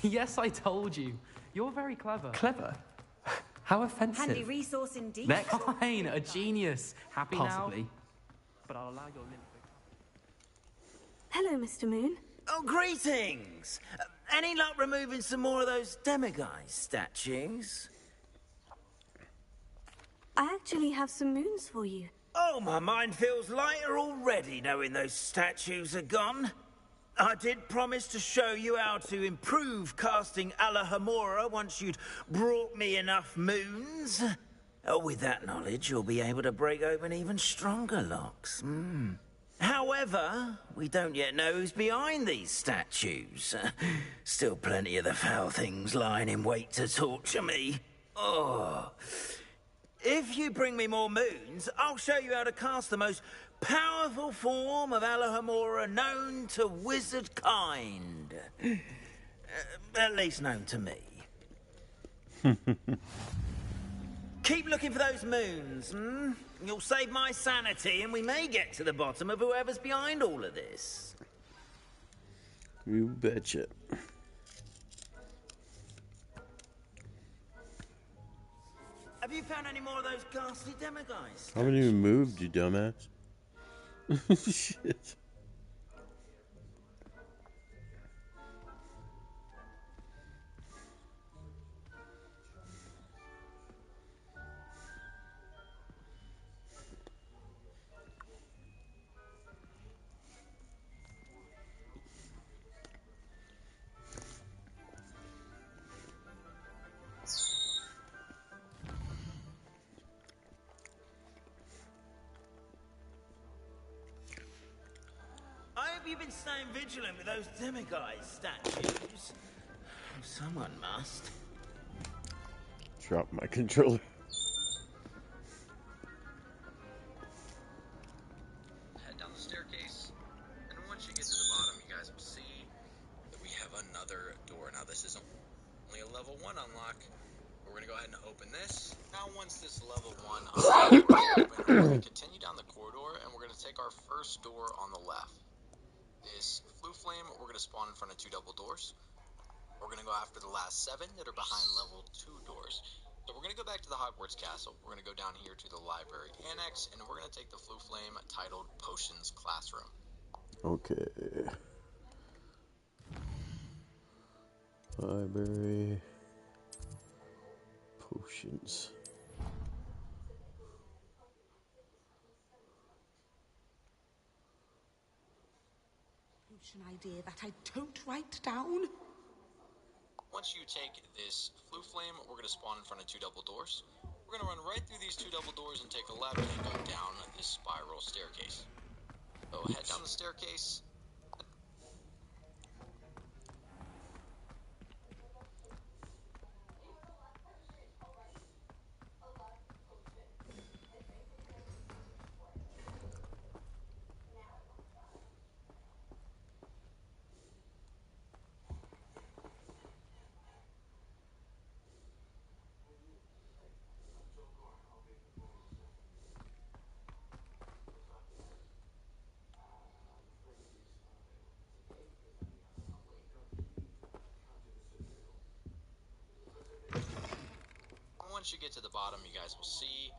Yes, I told you. You're very clever. Clever? How offensive. Handy resource indeed. Next. Fine, a genius. Happy possibly. Now? But I'll allow your limp. Hello, Mr. Moon. Oh, greetings! Any luck removing some more of those demiguise statues? I actually have some moons for you. Oh, my mind feels lighter already knowing those statues are gone. I did promise to show you how to improve casting Alohomora once you'd brought me enough moons. Oh, with that knowledge, you'll be able to break open even stronger locks. However, we don't yet know who's behind these statues. Still plenty of the foul things lying in wait to torture me. Oh. If you bring me more moons, I'll show you how to cast the most powerful form of Alohomora known to wizard kind. At least known to me. Keep looking for those moons, You'll save my sanity, and we may get to the bottom of whoever's behind all of this. You betcha. Have you found any more of those ghastly demiguise? I haven't even moved, you dumbass. Shit. You've been staying vigilant with those demiguise statues. Someone must. Drop my controller. Head down the staircase, and once you get to the bottom, you guys will see that we have another door. Now this is only a level 1 unlock. We're going to go ahead and open this. Now once this level 1 unlock is open, we're going to continue down the corridor, and we're going to take our first door on the left. This Flue Flame, we're going to spawn in front of 2 double doors. We're going to go after the last 7 that are behind level 2 doors. So we're going to go back to the Hogwarts Castle. We're going to go down here to the Library Annex, and we're going to take the Floo Flame titled Potions Classroom. Okay. Library. Potions. Potion idea that I don't write down. Once you take this Floo Flame, we're going to spawn in front of 2 double doors. We're going to run right through these 2 double doors and take a left and go down this spiral staircase. So head down the staircase. Once you get to the bottom, you guys will see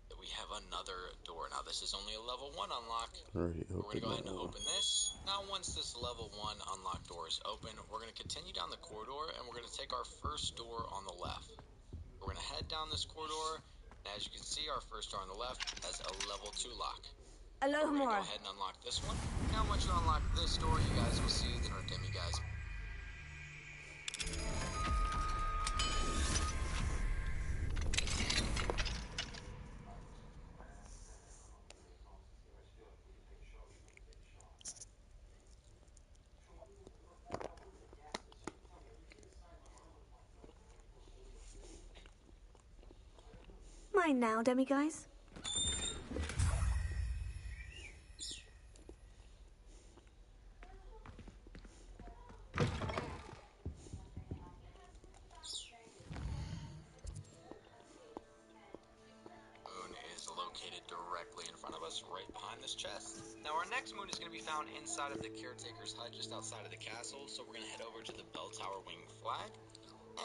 that we have another door. Now, this is only a level 1 unlock. Already We're going to go ahead and open open this. Now, once this level 1 unlock door is open, we're going to continue down the corridor, and we're going to take our first door on the left. We're going to head down this corridor, and as you can see, our first door on the left has a level 2 lock. Hello, We're going to Mora. go ahead and unlock this one. Now, once you unlock this door, you guys will see that our demiguise. Mine now, demiguise. Moon is located directly in front of us, right behind this chest. Now, our next moon is going to be found inside of the caretaker's hut, just outside of the castle. So we're going to head over to the bell tower wing flag.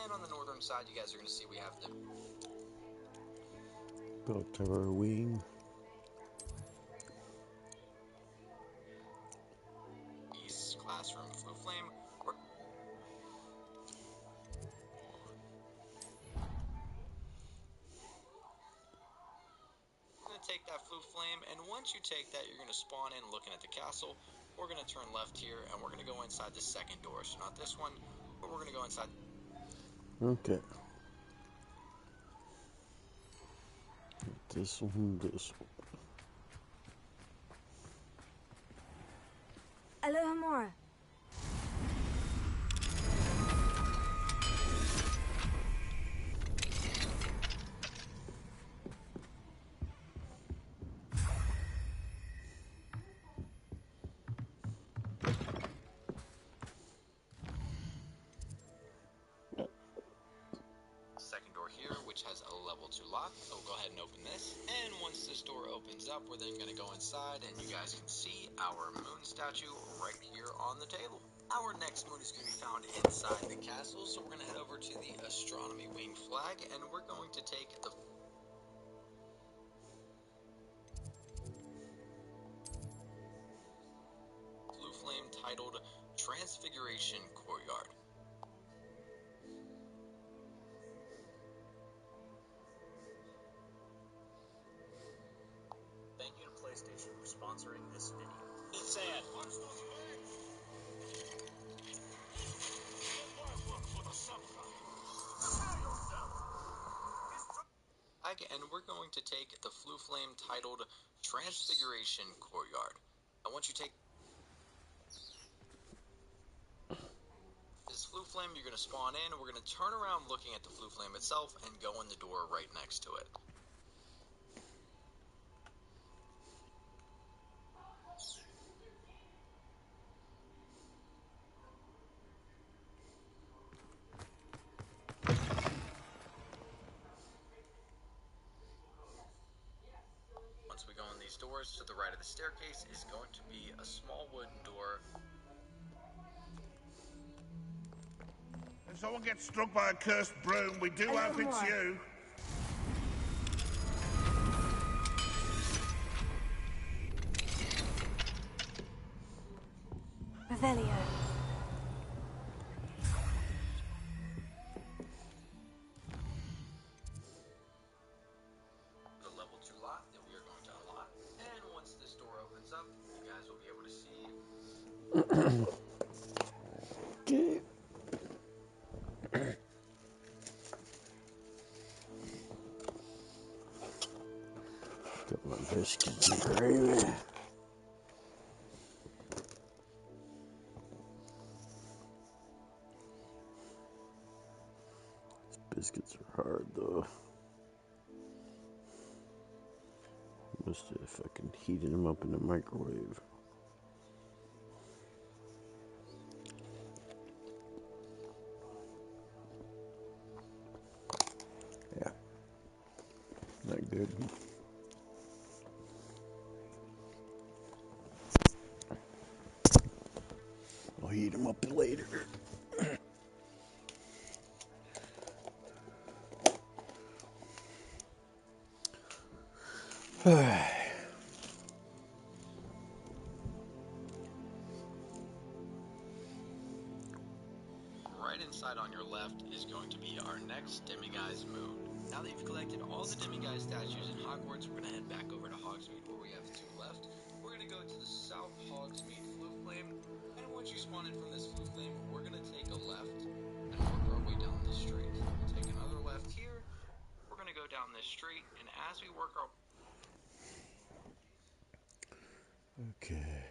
And on the northern side, you guys are going to see we have the Bell Tower Wing. East classroom Floo Flame. We're going to take that Floo Flame, and once you take that, you're going to spawn in looking at the castle. We're going to turn left here, and we're going to go inside the second door. So not this one, but we're going to go inside. Okay. This one, this one. Hello, Mora. Second door here, which has a level 2 lock. So we'll go ahead and open this. And once this door opens up, we're then going to go inside, and you guys can see our moon statue right here on the table. Our next moon is going to be found inside the castle, so we're going to head over to the astronomy wing flag, and we're going to take the Floo Flame titled Transfiguration Courtyard. Thank you to PlayStation for sponsoring this video. It's sad. And we're going to take the Floo Flame titled Transfiguration Courtyard. And once you take this Floo Flame, you're going to spawn in. We're going to turn around looking at the Floo Flame itself and go in the door right next to it. Once we go in these doors, to the right of the staircase is going to be a small wooden door. When someone gets struck by a cursed broom, we do hope it's you. Revelio. The level 2 lock that we are going to unlock. And once this door opens up, you guys will be able to see. Okay. Couple of biscuits and gravy. Biscuits are hard though. Must have fucking heated them up in the microwave. Yeah. Not good. I'll heat them up later. Right inside on your left is going to be our next Demiguise moon. Now that you've collected all the Demiguise statues in Hogwarts, we're going to head back over to Hogsmeade where we have 2 left. We're going to go to the South Hogsmeade Flue Flame, and once you spawn in from this Flue Flame, we're going to take a left and work our way down the street. We'll take another left here. We're going to go down this street, and as we work our... Okay.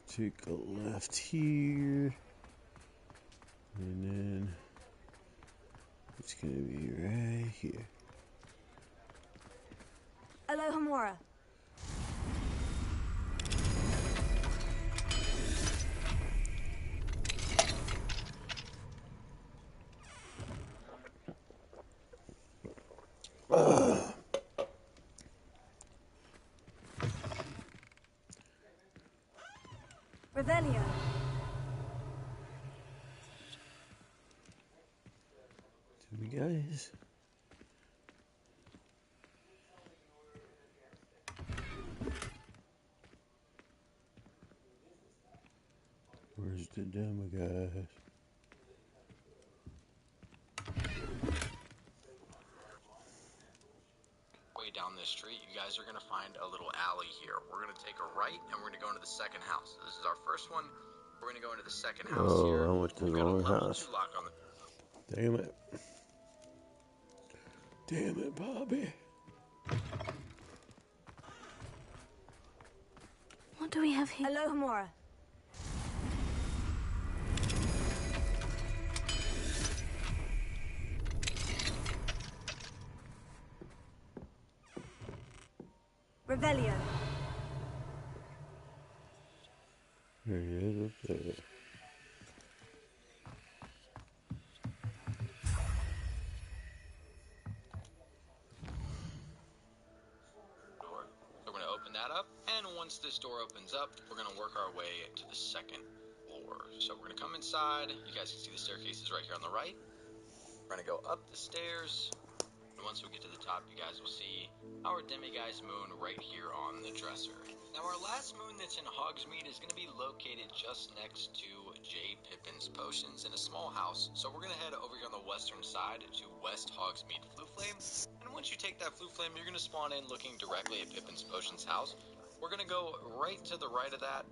Take a left here. And then it's gonna be right here. Alohomora. Revelio. Guys. Where's the demo guys? Way down this street, you guys are going to find a little alley here. We're going to take a right, and we're going to go into the second house. This is our first one. We're going to go into the second house here. Oh, I went to the wrong house. Lock on the... Damn it. Damn it, Bobby. What do we have here? Alohomora. Revelio. There he is up there. So we're going to open that up, and once this door opens up, we're going to work our way to the second floor. So we're going to come inside. You guys can see the staircases right here on the right. We're going to go up the stairs. And once we get to the top, you guys will see our Demiguise moon right here on the dresser. Now, our last moon that's in Hogsmeade is going to be located just next to J. Pippin's Potions in a small house. So we're going to head over here on the western side to West Hogsmeade Flue Flame. And once you take that Flue Flame, you're going to spawn in looking directly at Pippin's Potions house. We're going to go right to the right of that.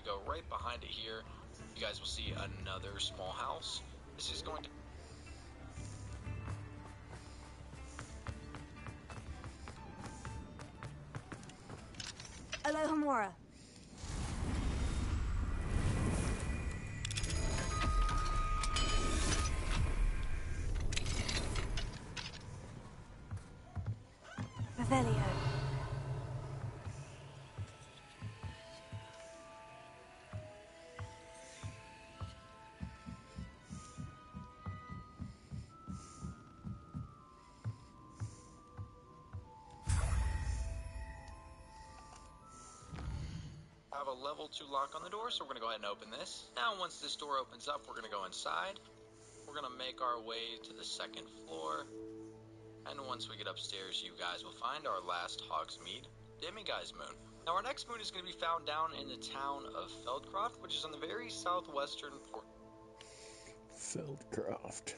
Go right behind it here, you guys will see another small house. This is going to... Alohomora. Revelio. Have a level 2 lock on the door, so we're gonna go ahead and open this. Now, once this door opens up, we're gonna go inside. We're gonna make our way to the 2nd floor. And once we get upstairs, you guys will find our last Hogsmeade Demiguise moon. Now, our next moon is going to be found down in the town of Feldcroft, which is on the very southwestern port. Feldcroft.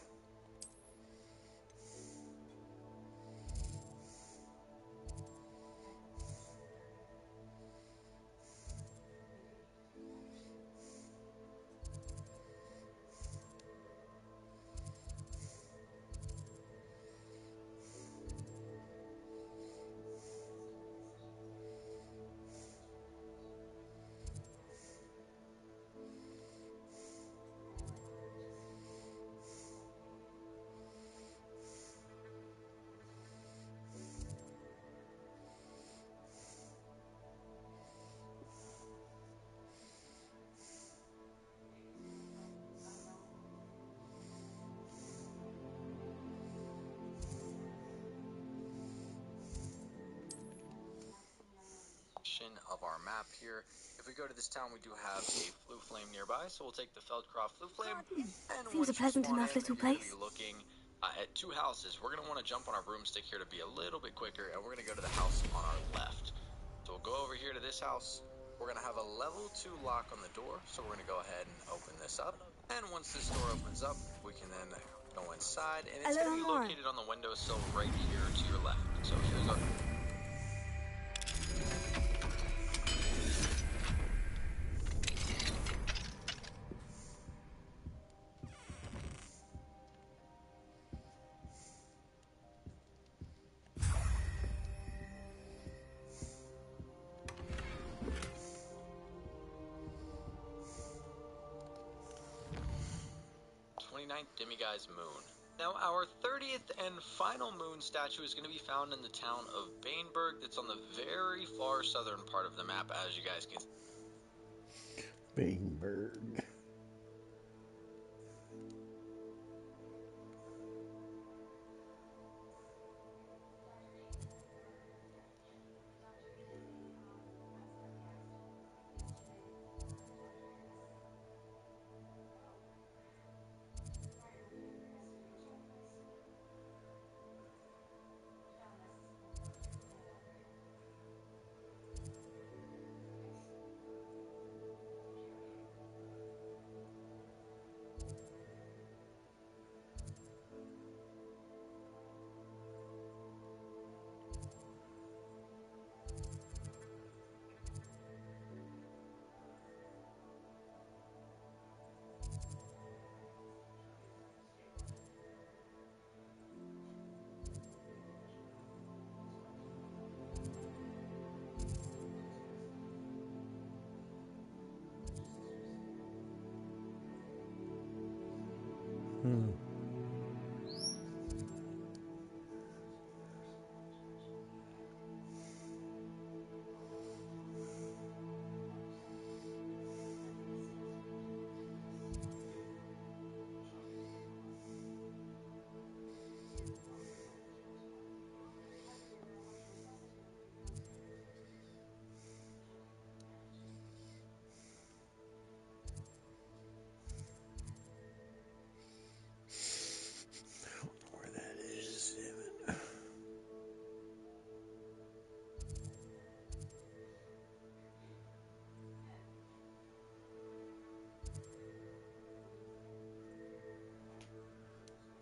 Of our map here. If we go to this town, we do have a flue flame nearby, so we'll take the Feldcroft flue flame. And Seems a pleasant enough little place. You're looking at 2 houses. We're going to want to jump on our broomstick here to be a little bit quicker, and we're going to go to the house on our left. So we'll go over here to this house. We're going to have a level 2 lock on the door, so we're going to go ahead and open this up. And once this door opens up, we can then go inside, and it's going to be located on the windowsill right here to your left. So here's our... Demiguise moon. Now, our 30th and final moon statue is going to be found in the town of Baneburg. That's on the very far southern part of the map, as you guys can see. Baneburg.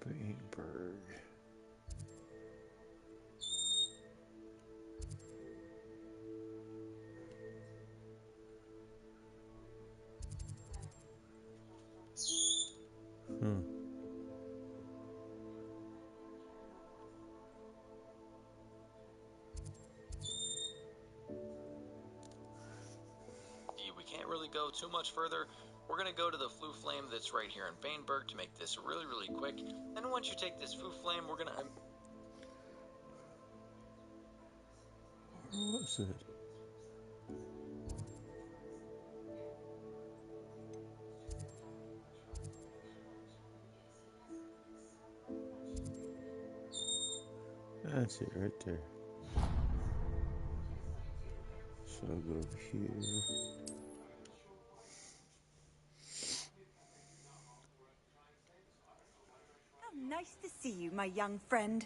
Baneburg. We can't really go too much further. We're going to go to the flue flame that's right here in Baneburg to make this really, really quick. And once you take this flue flame, we're going to... What was that? That's it right there. So I'll go over here. How nice to see you, my young friend.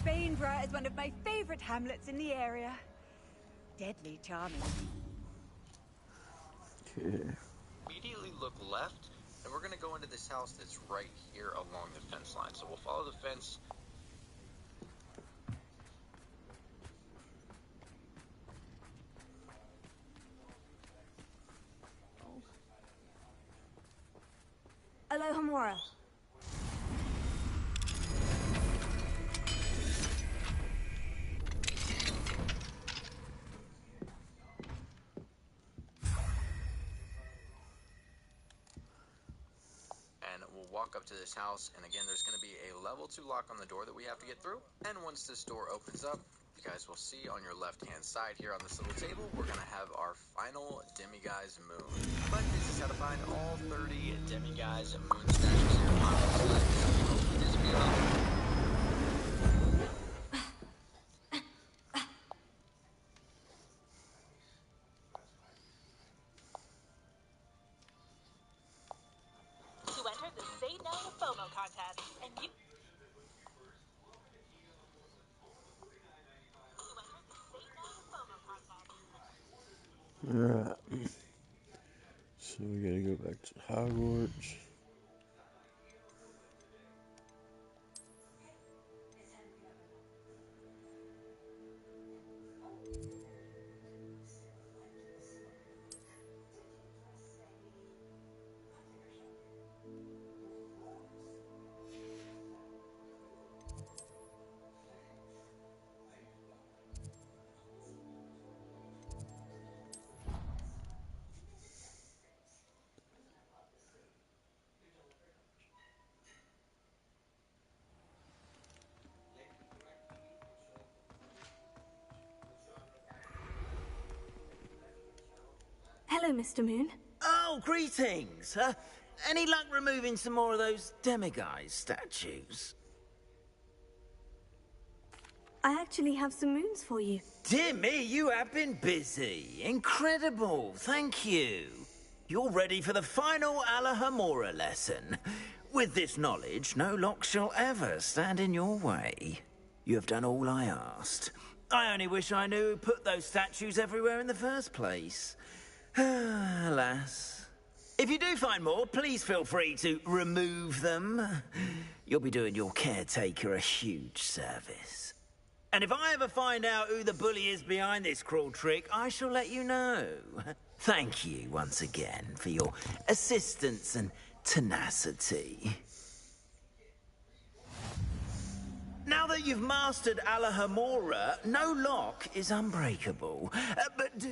Bainborough is one of my favorite hamlets in the area. Deadly charming. Okay. Immediately look left, and we're gonna go into this house that's right here along the fence line. So we'll follow the fence. Alohomora. And we'll walk up to this house, and again, there's going to be a level 2 lock on the door that we have to get through. And once this door opens up, you guys will see on your left-hand side here on this little table, we're going to have our final Demiguise moon. But this is how to find all 30 Demiguise moon statues here on this side. So open this view up. To enter the Say No to FOMO contest, and you... Alright. So we gotta go back to Hogwarts. Hello, Mr. Moon. Oh, greetings. Any luck removing some more of those Demiguise statues? I actually have some moons for you. Dear me, you have been busy. Incredible. Thank you. You're ready for the final Alohomora lesson. With this knowledge, no lock shall ever stand in your way. You have done all I asked. I only wish I knew who put those statues everywhere in the first place. Alas. If you do find more, please feel free to remove them. You'll be doing your caretaker a huge service. And if I ever find out who the bully is behind this cruel trick, I shall let you know. Thank you once again for your assistance and tenacity. Now that you've mastered Alohomora, no lock is unbreakable. But do...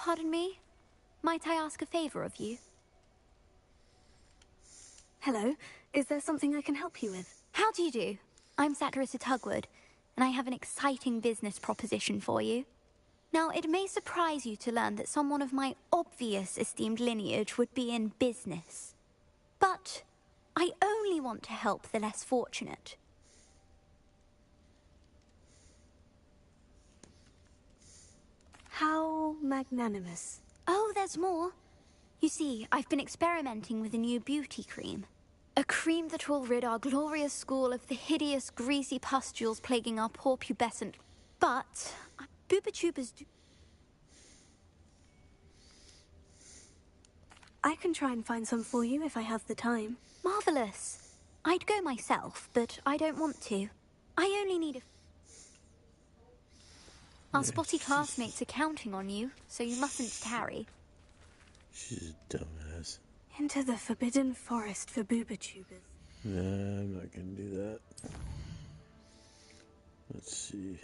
Pardon me? Might I ask a favor of you? Hello. Is there something I can help you with? How do you do? I'm Satirissa Tugwood, and I have an exciting business proposition for you. Now, it may surprise you to learn that someone of my obvious esteemed lineage would be in business. But I only want to help the less fortunate. How magnanimous. Oh, there's more. You see, I've been experimenting with a new beauty cream. A cream that will rid our glorious school of the hideous, greasy pustules plaguing our poor pubescent. But Boobatuber's I can try and find some for you if I have the time. Marvelous. I'd go myself, but I don't want to. I only need a... Our spotty classmates are counting on you, so you mustn't tarry. She's a dumbass. Into the forbidden forest for Boobatubers. Nah, I'm not gonna do that. Let's see.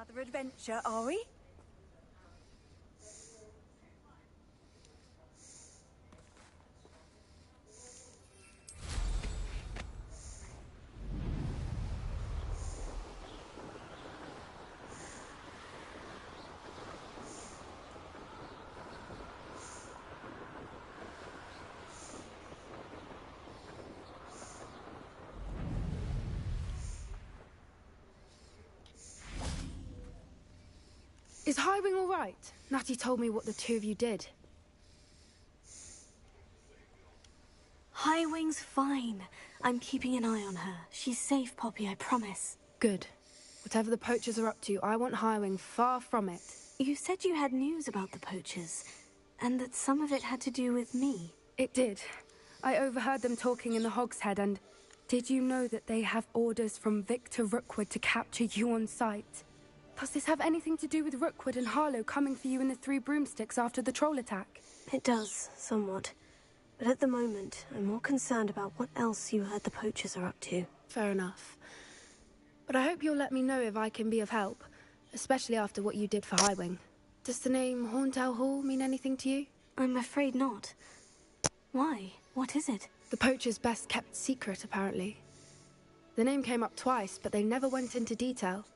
another adventure, are we? Is Highwing all right? Natty told me what the two of you did. Highwing's fine. I'm keeping an eye on her. She's safe, Poppy, I promise. Good. Whatever the poachers are up to, I want Highwing far from it. You said you had news about the poachers, and that some of it had to do with me. It did. I overheard them talking in the Hogshead, and did you know that they have orders from Victor Rookwood to capture you on sight? Does this have anything to do with Rookwood and Harlow coming for you in the Three Broomsticks after the troll attack? It does, somewhat. But at the moment, I'm more concerned about what else you heard the poachers are up to. Fair enough. But I hope you'll let me know if I can be of help, especially after what you did for Highwing. Does the name Horntail Hall mean anything to you? I'm afraid not. Why? What is it? The poachers' best kept secret, apparently. The name came up twice, but they never went into detail.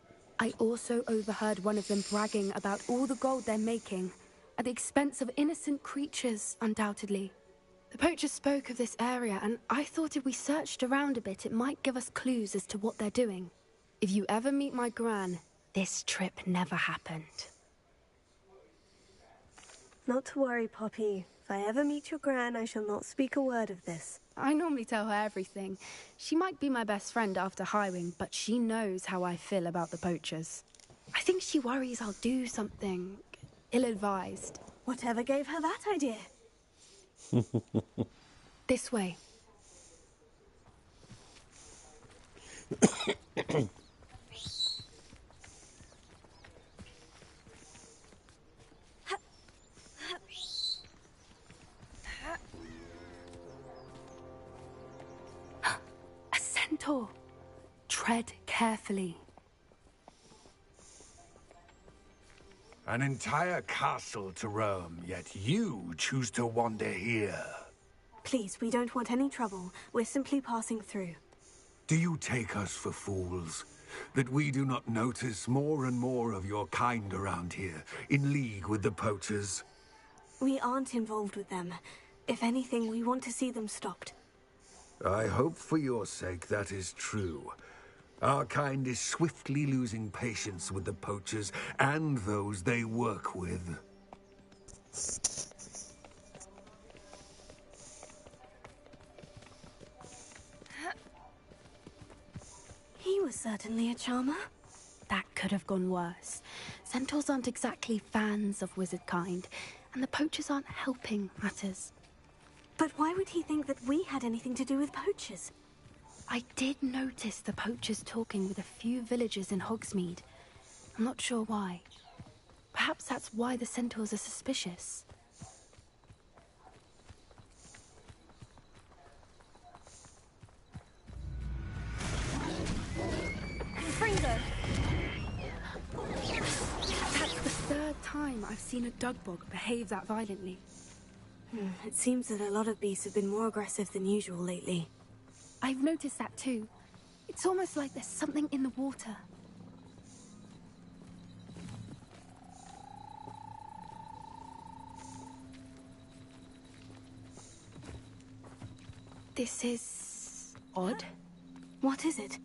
I also overheard one of them bragging about all the gold they're making, at the expense of innocent creatures, undoubtedly. The poachers spoke of this area, and I thought if we searched around a bit, it might give us clues as to what they're doing. If you ever meet my gran, this trip never happened. Not to worry, Poppy. If I ever meet your gran, I shall not speak a word of this. I normally tell her everything. She might be my best friend after Highwing, but she knows how I feel about the poachers. I think she worries I'll do something ill-advised. Whatever gave her that idea? This way. A centaur. Tread carefully. An entire castle to roam, yet you choose to wander here. Please, we don't want any trouble. We're simply passing through. Do you take us for fools? That we do not notice more and more of your kind around here, in league with the poachers? We aren't involved with them. If anything, we want to see them stopped. I hope for your sake that is true. Our kind is swiftly losing patience with the poachers and those they work with. He was certainly a charmer. That could have gone worse. Centaurs aren't exactly fans of wizard kind, and the poachers aren't helping matters. But why would he think that we had anything to do with poachers? I did notice the poachers talking with a few villagers in Hogsmeade. I'm not sure why. Perhaps that's why the centaurs are suspicious. Fringo! That's the third time I've seen a dugbog behave that violently. It seems that a lot of beasts have been more aggressive than usual lately. I've noticed that too. It's almost like there's something in the water. This is odd. What is it?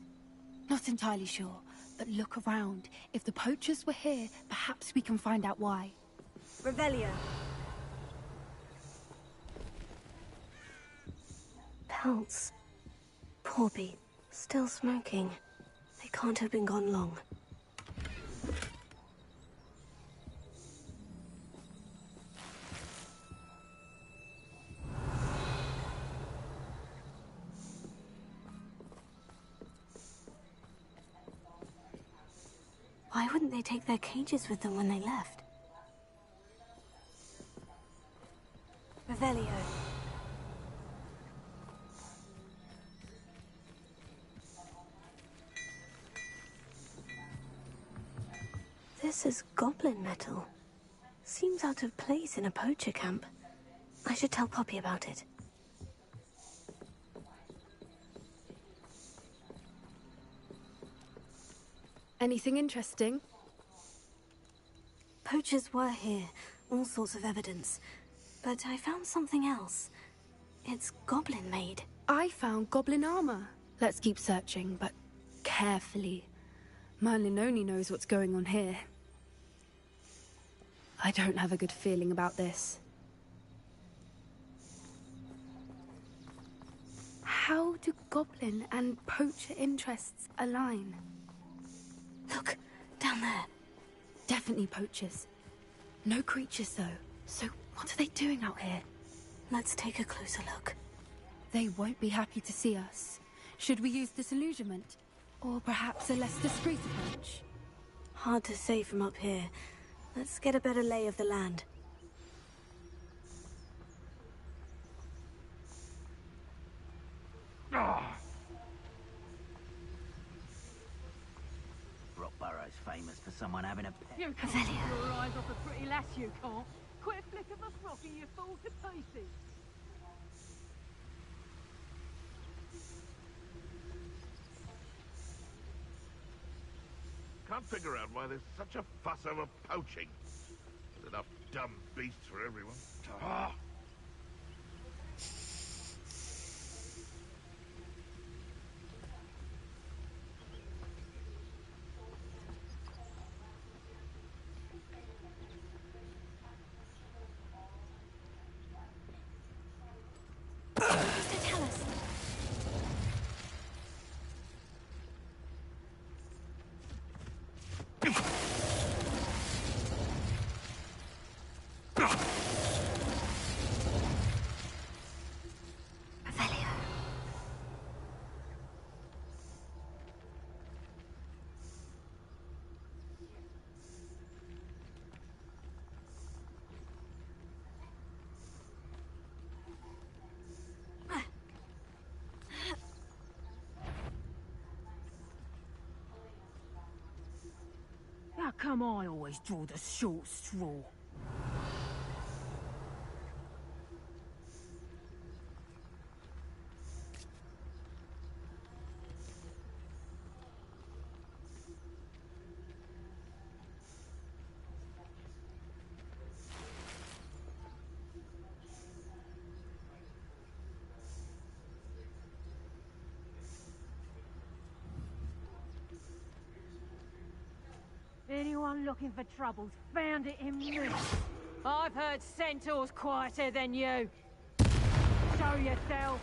Not entirely sure, but look around. If the poachers were here, perhaps we can find out why. Revelio. Pelts. Corby, still smoking. They can't have been gone long. Why wouldn't they take their cages with them when they left? Revelio. This is goblin metal. Seems out of place in a poacher camp. I should tell Poppy about it. Anything interesting? Poachers were here, all sorts of evidence. But I found something else. It's goblin-made. I found goblin armor. Let's keep searching, but carefully. Merlin only knows what's going on here. I don't have a good feeling about this. How do goblin and poacher interests align? Look, down there. Definitely poachers. No creatures, though. So what are they doing out here? Let's take a closer look. They won't be happy to see us. Should we use disillusionment? Or perhaps a less discreet approach? Hard to say from up here. Let's get a better lay of the land. Rockborough's famous for someone having a pet. You can't keep your eyes off a pretty lass, you can't. Quit a flick of a frock and you fall to pieces. Can't figure out why there's such a fuss over poaching. There's enough dumb beasts for everyone. Ah! Tell us. How come I always draw the short straw? Anyone looking for troubles found it in me. I've heard centaurs quieter than you. Show yourself.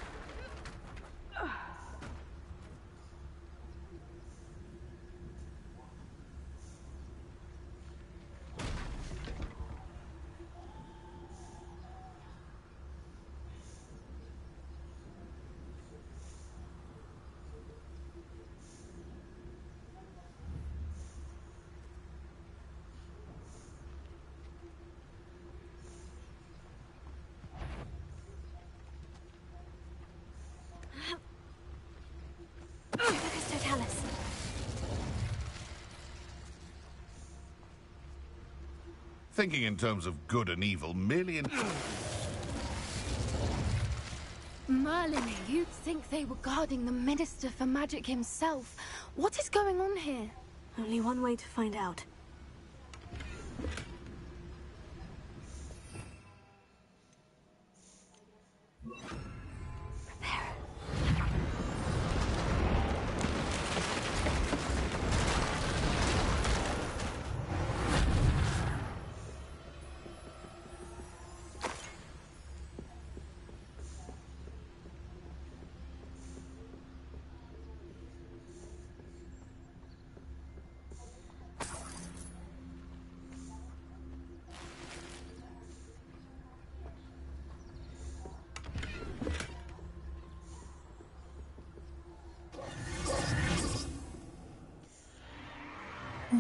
Thinking in terms of good and evil, merely in... Merlin, you'd think they were guarding the Minister for Magic himself. What is going on here? Only one way to find out.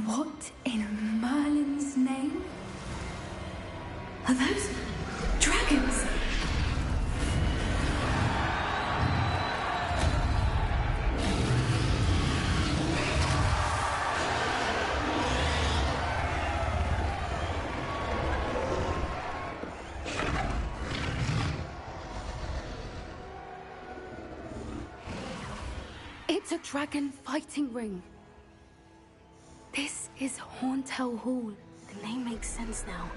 What in Merlin's name? Are those dragons? It's a dragon fighting ring. This is Horntail Hall. The name makes sense now.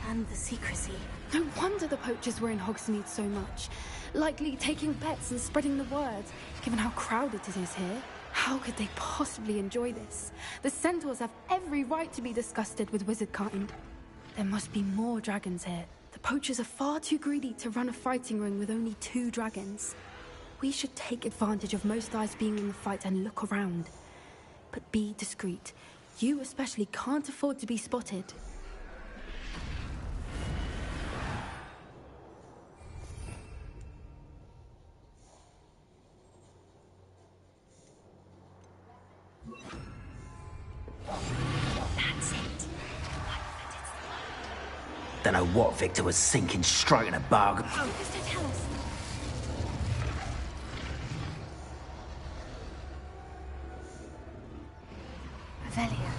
And the secrecy. No wonder the poachers were in Hogsmeade so much. Likely taking bets and spreading the word, given how crowded it is here. How could they possibly enjoy this? The centaurs have every right to be disgusted with wizard kind. There must be more dragons here. The poachers are far too greedy to run a fighting ring with only 2 dragons. We should take advantage of most eyes being in the fight and look around. But be discreet. You especially can't afford to be spotted. That's it. Don't know what Victor was sinking straight in a bug. Mr. Tell us. Revelia.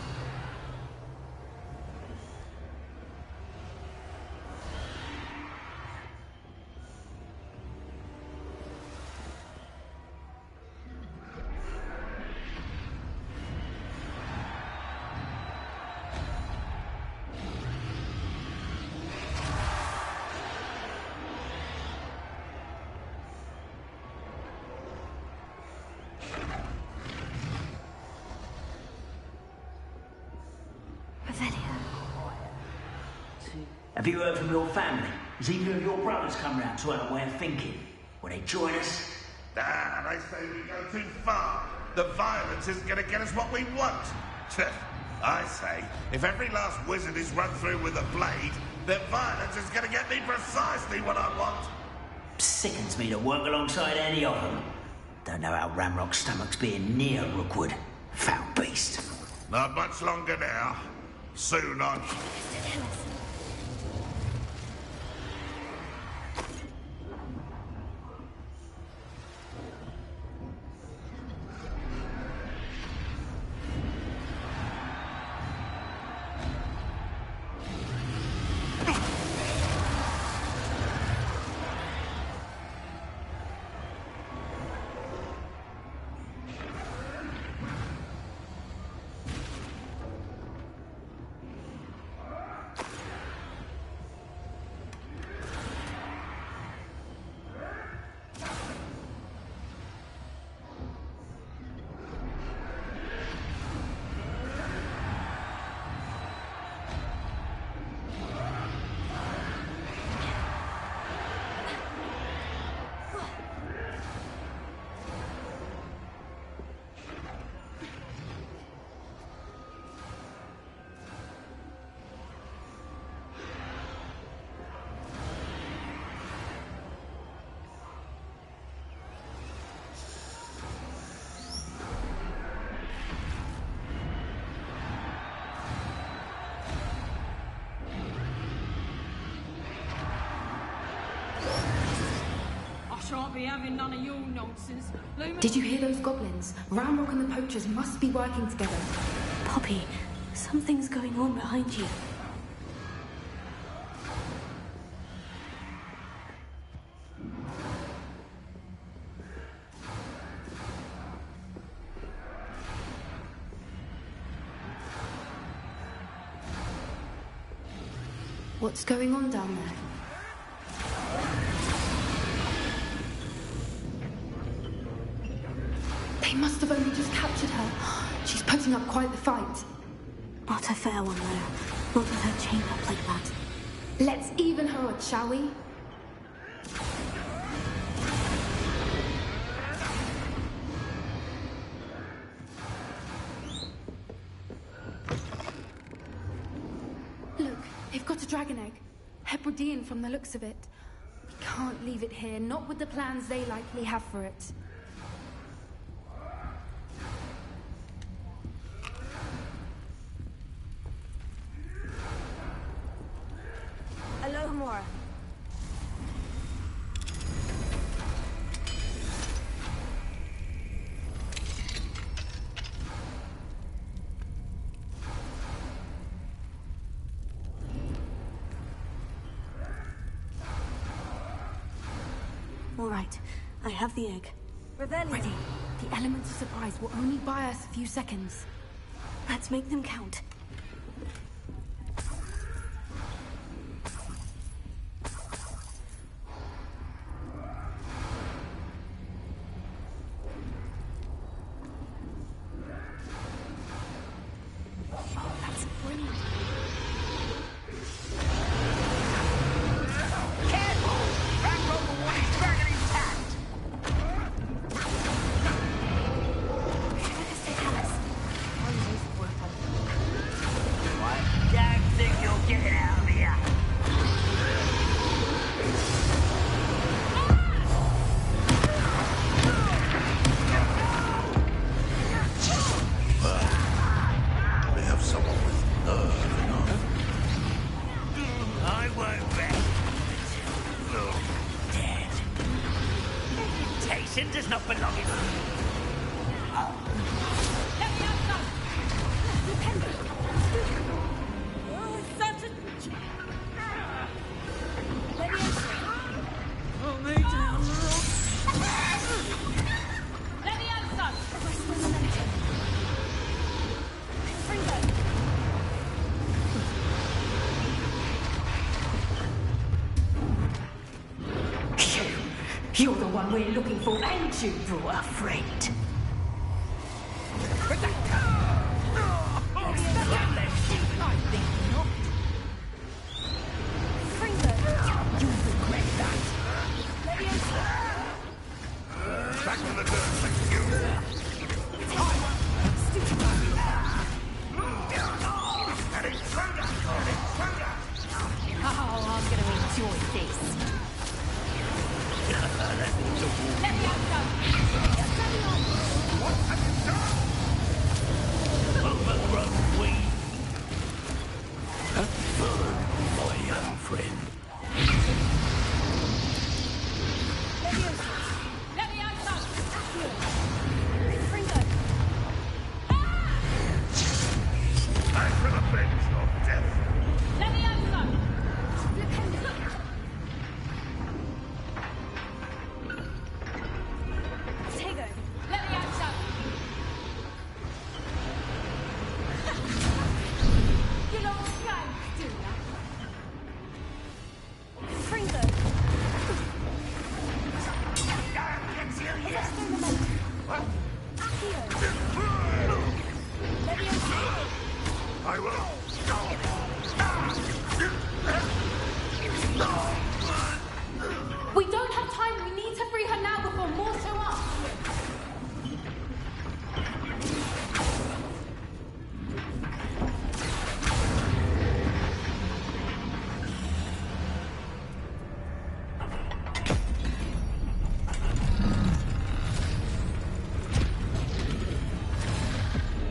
Have you heard from your family? Has either of your brothers come round to our way of thinking? Will they join us? Ah, they say we go too far. The violence isn't going to get us what we want. I say, if every last wizard is run through with a blade, then violence is going to get me precisely what I want. Sickens me to work alongside any of them. Don't know how Ramrock's stomach's being near Rookwood. Foul beast. Not much longer now. Soon on. Shan't be having none of your nonsense. Did you hear those goblins? Ramrock and the poachers must be working together. Poppy, something's going on behind you. What's going on down there? They must have only just captured her. She's putting up quite the fight. Not a fair one, though. Not with her chained up like that. Let's even her up, shall we? Look, they've got a dragon egg. Hebridean from the looks of it. We can't leave it here, not with the plans they likely have for it. Alohomora. All right, I have the egg. Revelia. Ready. The elements of surprise will only buy us a few seconds. Let's make them count. Does not belong in You're the one we're looking for, and you brought a friend. Back to the dirt, you. Oh, I'm gonna enjoy this. Let me out, son. What have you done? My young friend. Let me out, son. I shall avenge your death. Let me out, son. Tego, let me out, son. You know what I'm doing now. Fringo. I will. We don't have time. We need to free her now before more show up.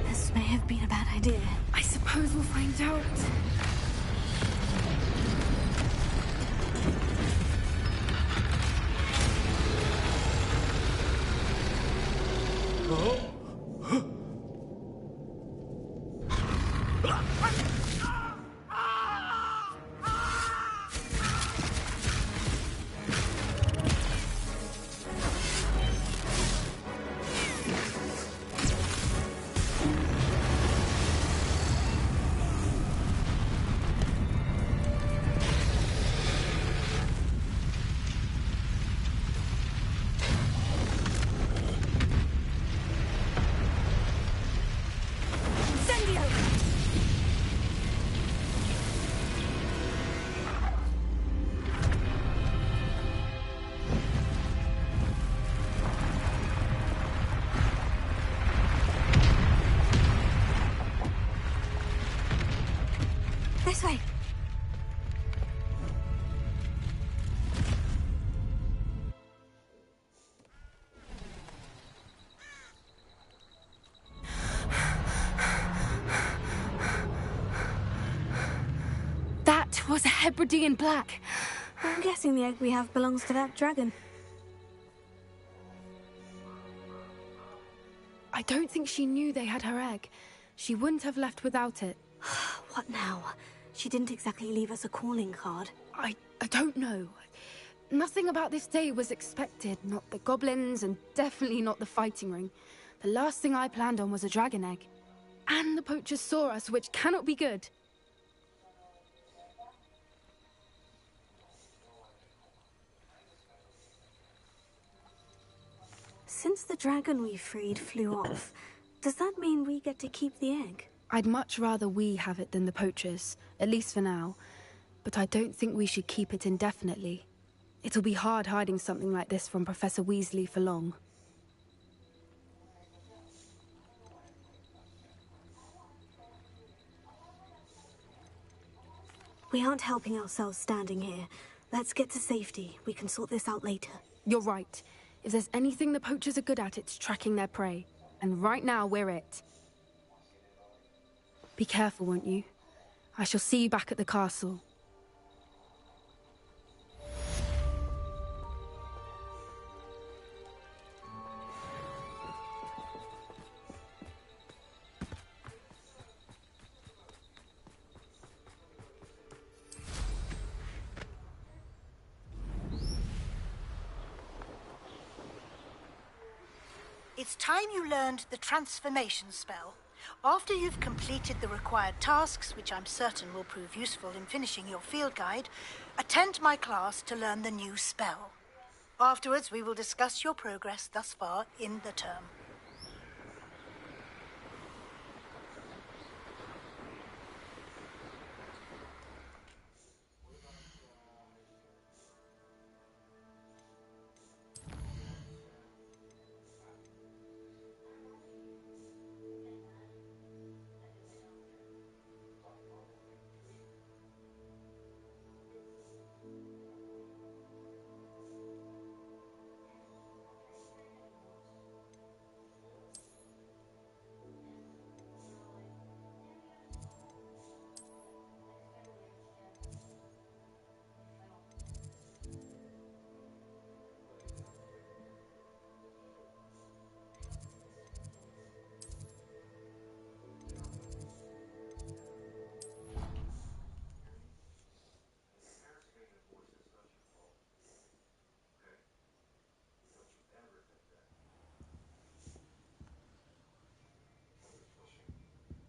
This may have been a bad idea. I suppose we'll find out. This way. That was a Hebridean black. I'm guessing the egg we have belongs to that dragon. I don't think she knew they had her egg. She wouldn't have left without it. What now? She didn't exactly leave us a calling card. I don't know. Nothing about this day was expected. Not the goblins, and definitely not the fighting ring. The last thing I planned on was a dragon egg. And the poachers saw us, which cannot be good. Since the dragon we freed flew off, does that mean we get to keep the egg? I'd much rather we have it than the poachers, at least for now. But I don't think we should keep it indefinitely. It'll be hard hiding something like this from Professor Weasley for long. We aren't helping ourselves standing here. Let's get to safety. We can sort this out later. You're right. If there's anything the poachers are good at, it's tracking their prey. And right now, we're it. Be careful, won't you? I shall see you back at the castle. It's time you learned the transformation spell. After you've completed the required tasks, which I'm certain will prove useful in finishing your field guide, attend my class to learn the new spell. Afterwards, we will discuss your progress thus far in the term.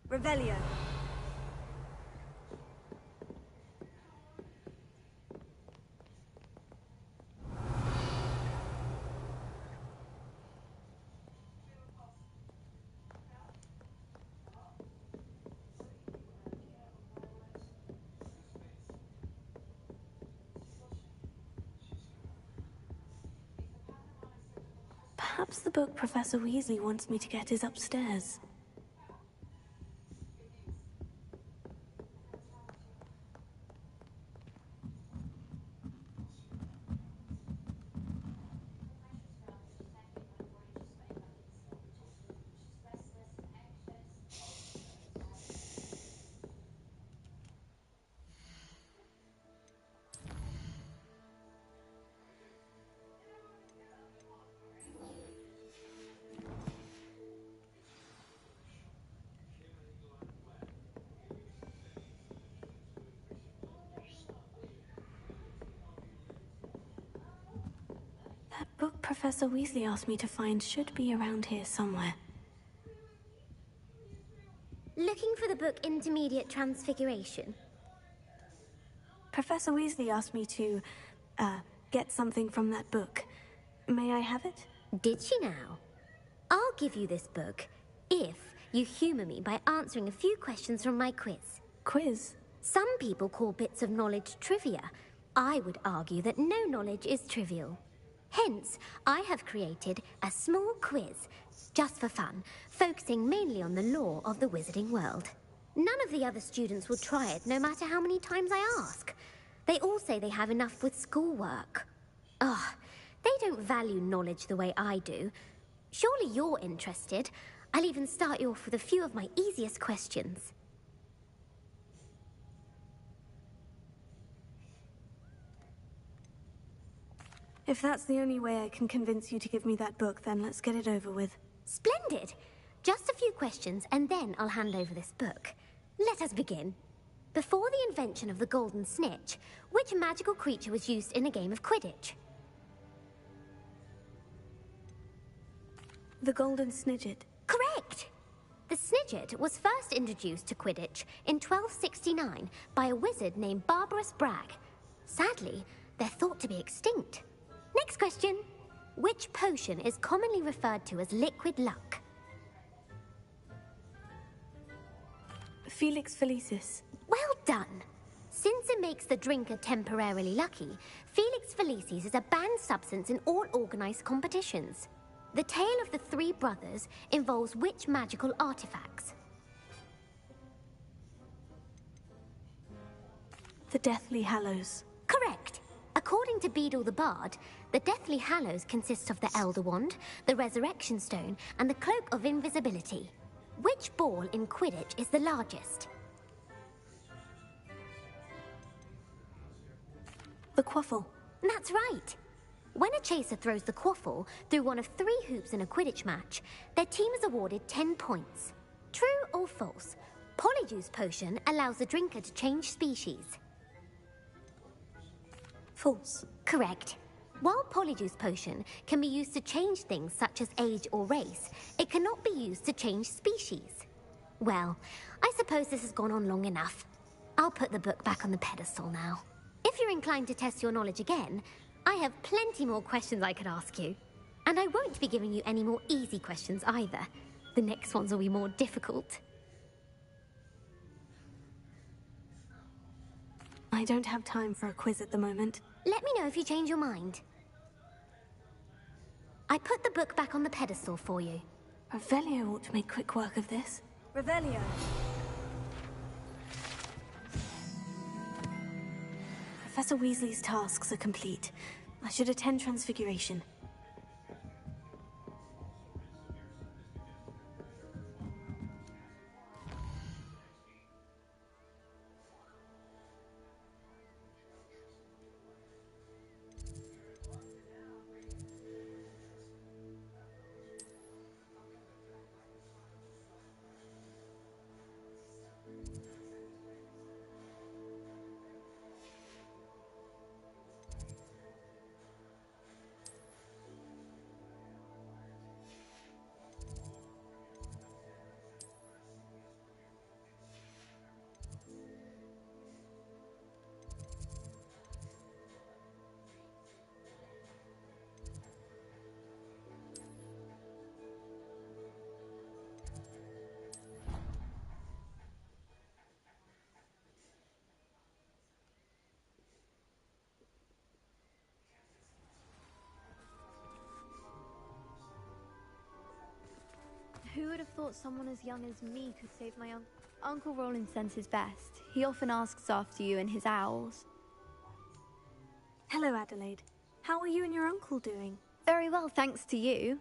Revelio. Perhaps the book Professor Weasley wants me to get is upstairs. That book Professor Weasley asked me to find should be around here somewhere. Looking for the book Intermediate Transfiguration? Professor Weasley asked me to, get something from that book. May I have it? Did she now? I'll give you this book if you humor me by answering a few questions from my quiz. Quiz? Some people call bits of knowledge trivia. I would argue that no knowledge is trivial. Hence, I have created a small quiz, just for fun, focusing mainly on the lore of the wizarding world. None of the other students will try it, no matter how many times I ask. They all say they have enough with schoolwork. Ugh, they don't value knowledge the way I do. Surely you're interested. I'll even start you off with a few of my easiest questions. If that's the only way I can convince you to give me that book, then let's get it over with. Splendid! Just a few questions, and then I'll hand over this book. Let us begin. Before the invention of the golden snitch, which magical creature was used in a game of Quidditch? The golden snidget. Correct! The snidget was first introduced to Quidditch in 1269 by a wizard named Barbarous Bragg. Sadly, they're thought to be extinct. Next question. Which potion is commonly referred to as liquid luck? Felix Felicis. Well done! Since it makes the drinker temporarily lucky, Felix Felicis is a banned substance in all organized competitions. The tale of the three brothers involves which magical artifacts? The Deathly Hallows. Correct! According to Beadle the Bard, the Deathly Hallows consists of the Elder Wand, the Resurrection Stone, and the Cloak of Invisibility. Which ball in Quidditch is the largest? The Quaffle. That's right! When a chaser throws the quaffle through one of 3 hoops in a Quidditch match, their team is awarded 10 points. True or false? Polyjuice Potion allows the drinker to change species. False. Correct. While Polyjuice Potion can be used to change things such as age or race, it cannot be used to change species. Well, I suppose this has gone on long enough. I'll put the book back on the pedestal now. If you're inclined to test your knowledge again, I have plenty more questions I could ask you. And I won't be giving you any more easy questions either. The next ones will be more difficult. I don't have time for a quiz at the moment. Let me know if you change your mind. I put the book back on the pedestal for you. Revelio ought to make quick work of this. Revelio. Professor Weasley's tasks are complete. I should attend Transfiguration. Who would have thought someone as young as me could save my Uncle Roland sends his best. He often asks after you and his owls. Hello, Adelaide. How are you and your uncle doing? Very well, thanks to you.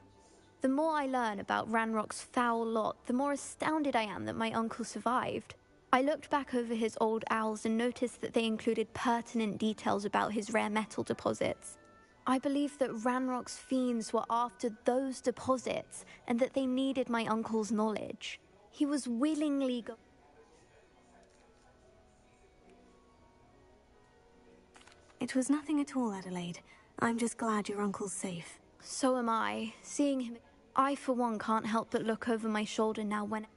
The more I learn about Ranrock's foul lot, the more astounded I am that my uncle survived. I looked back over his old owls and noticed that they included pertinent details about his rare metal deposits. I believe that Ranrock's fiends were after those deposits and that they needed my uncle's knowledge. He was willingly It was nothing at all, Adelaide. I'm just glad your uncle's safe. So am I. Seeing him, I for one can't help but look over my shoulder now when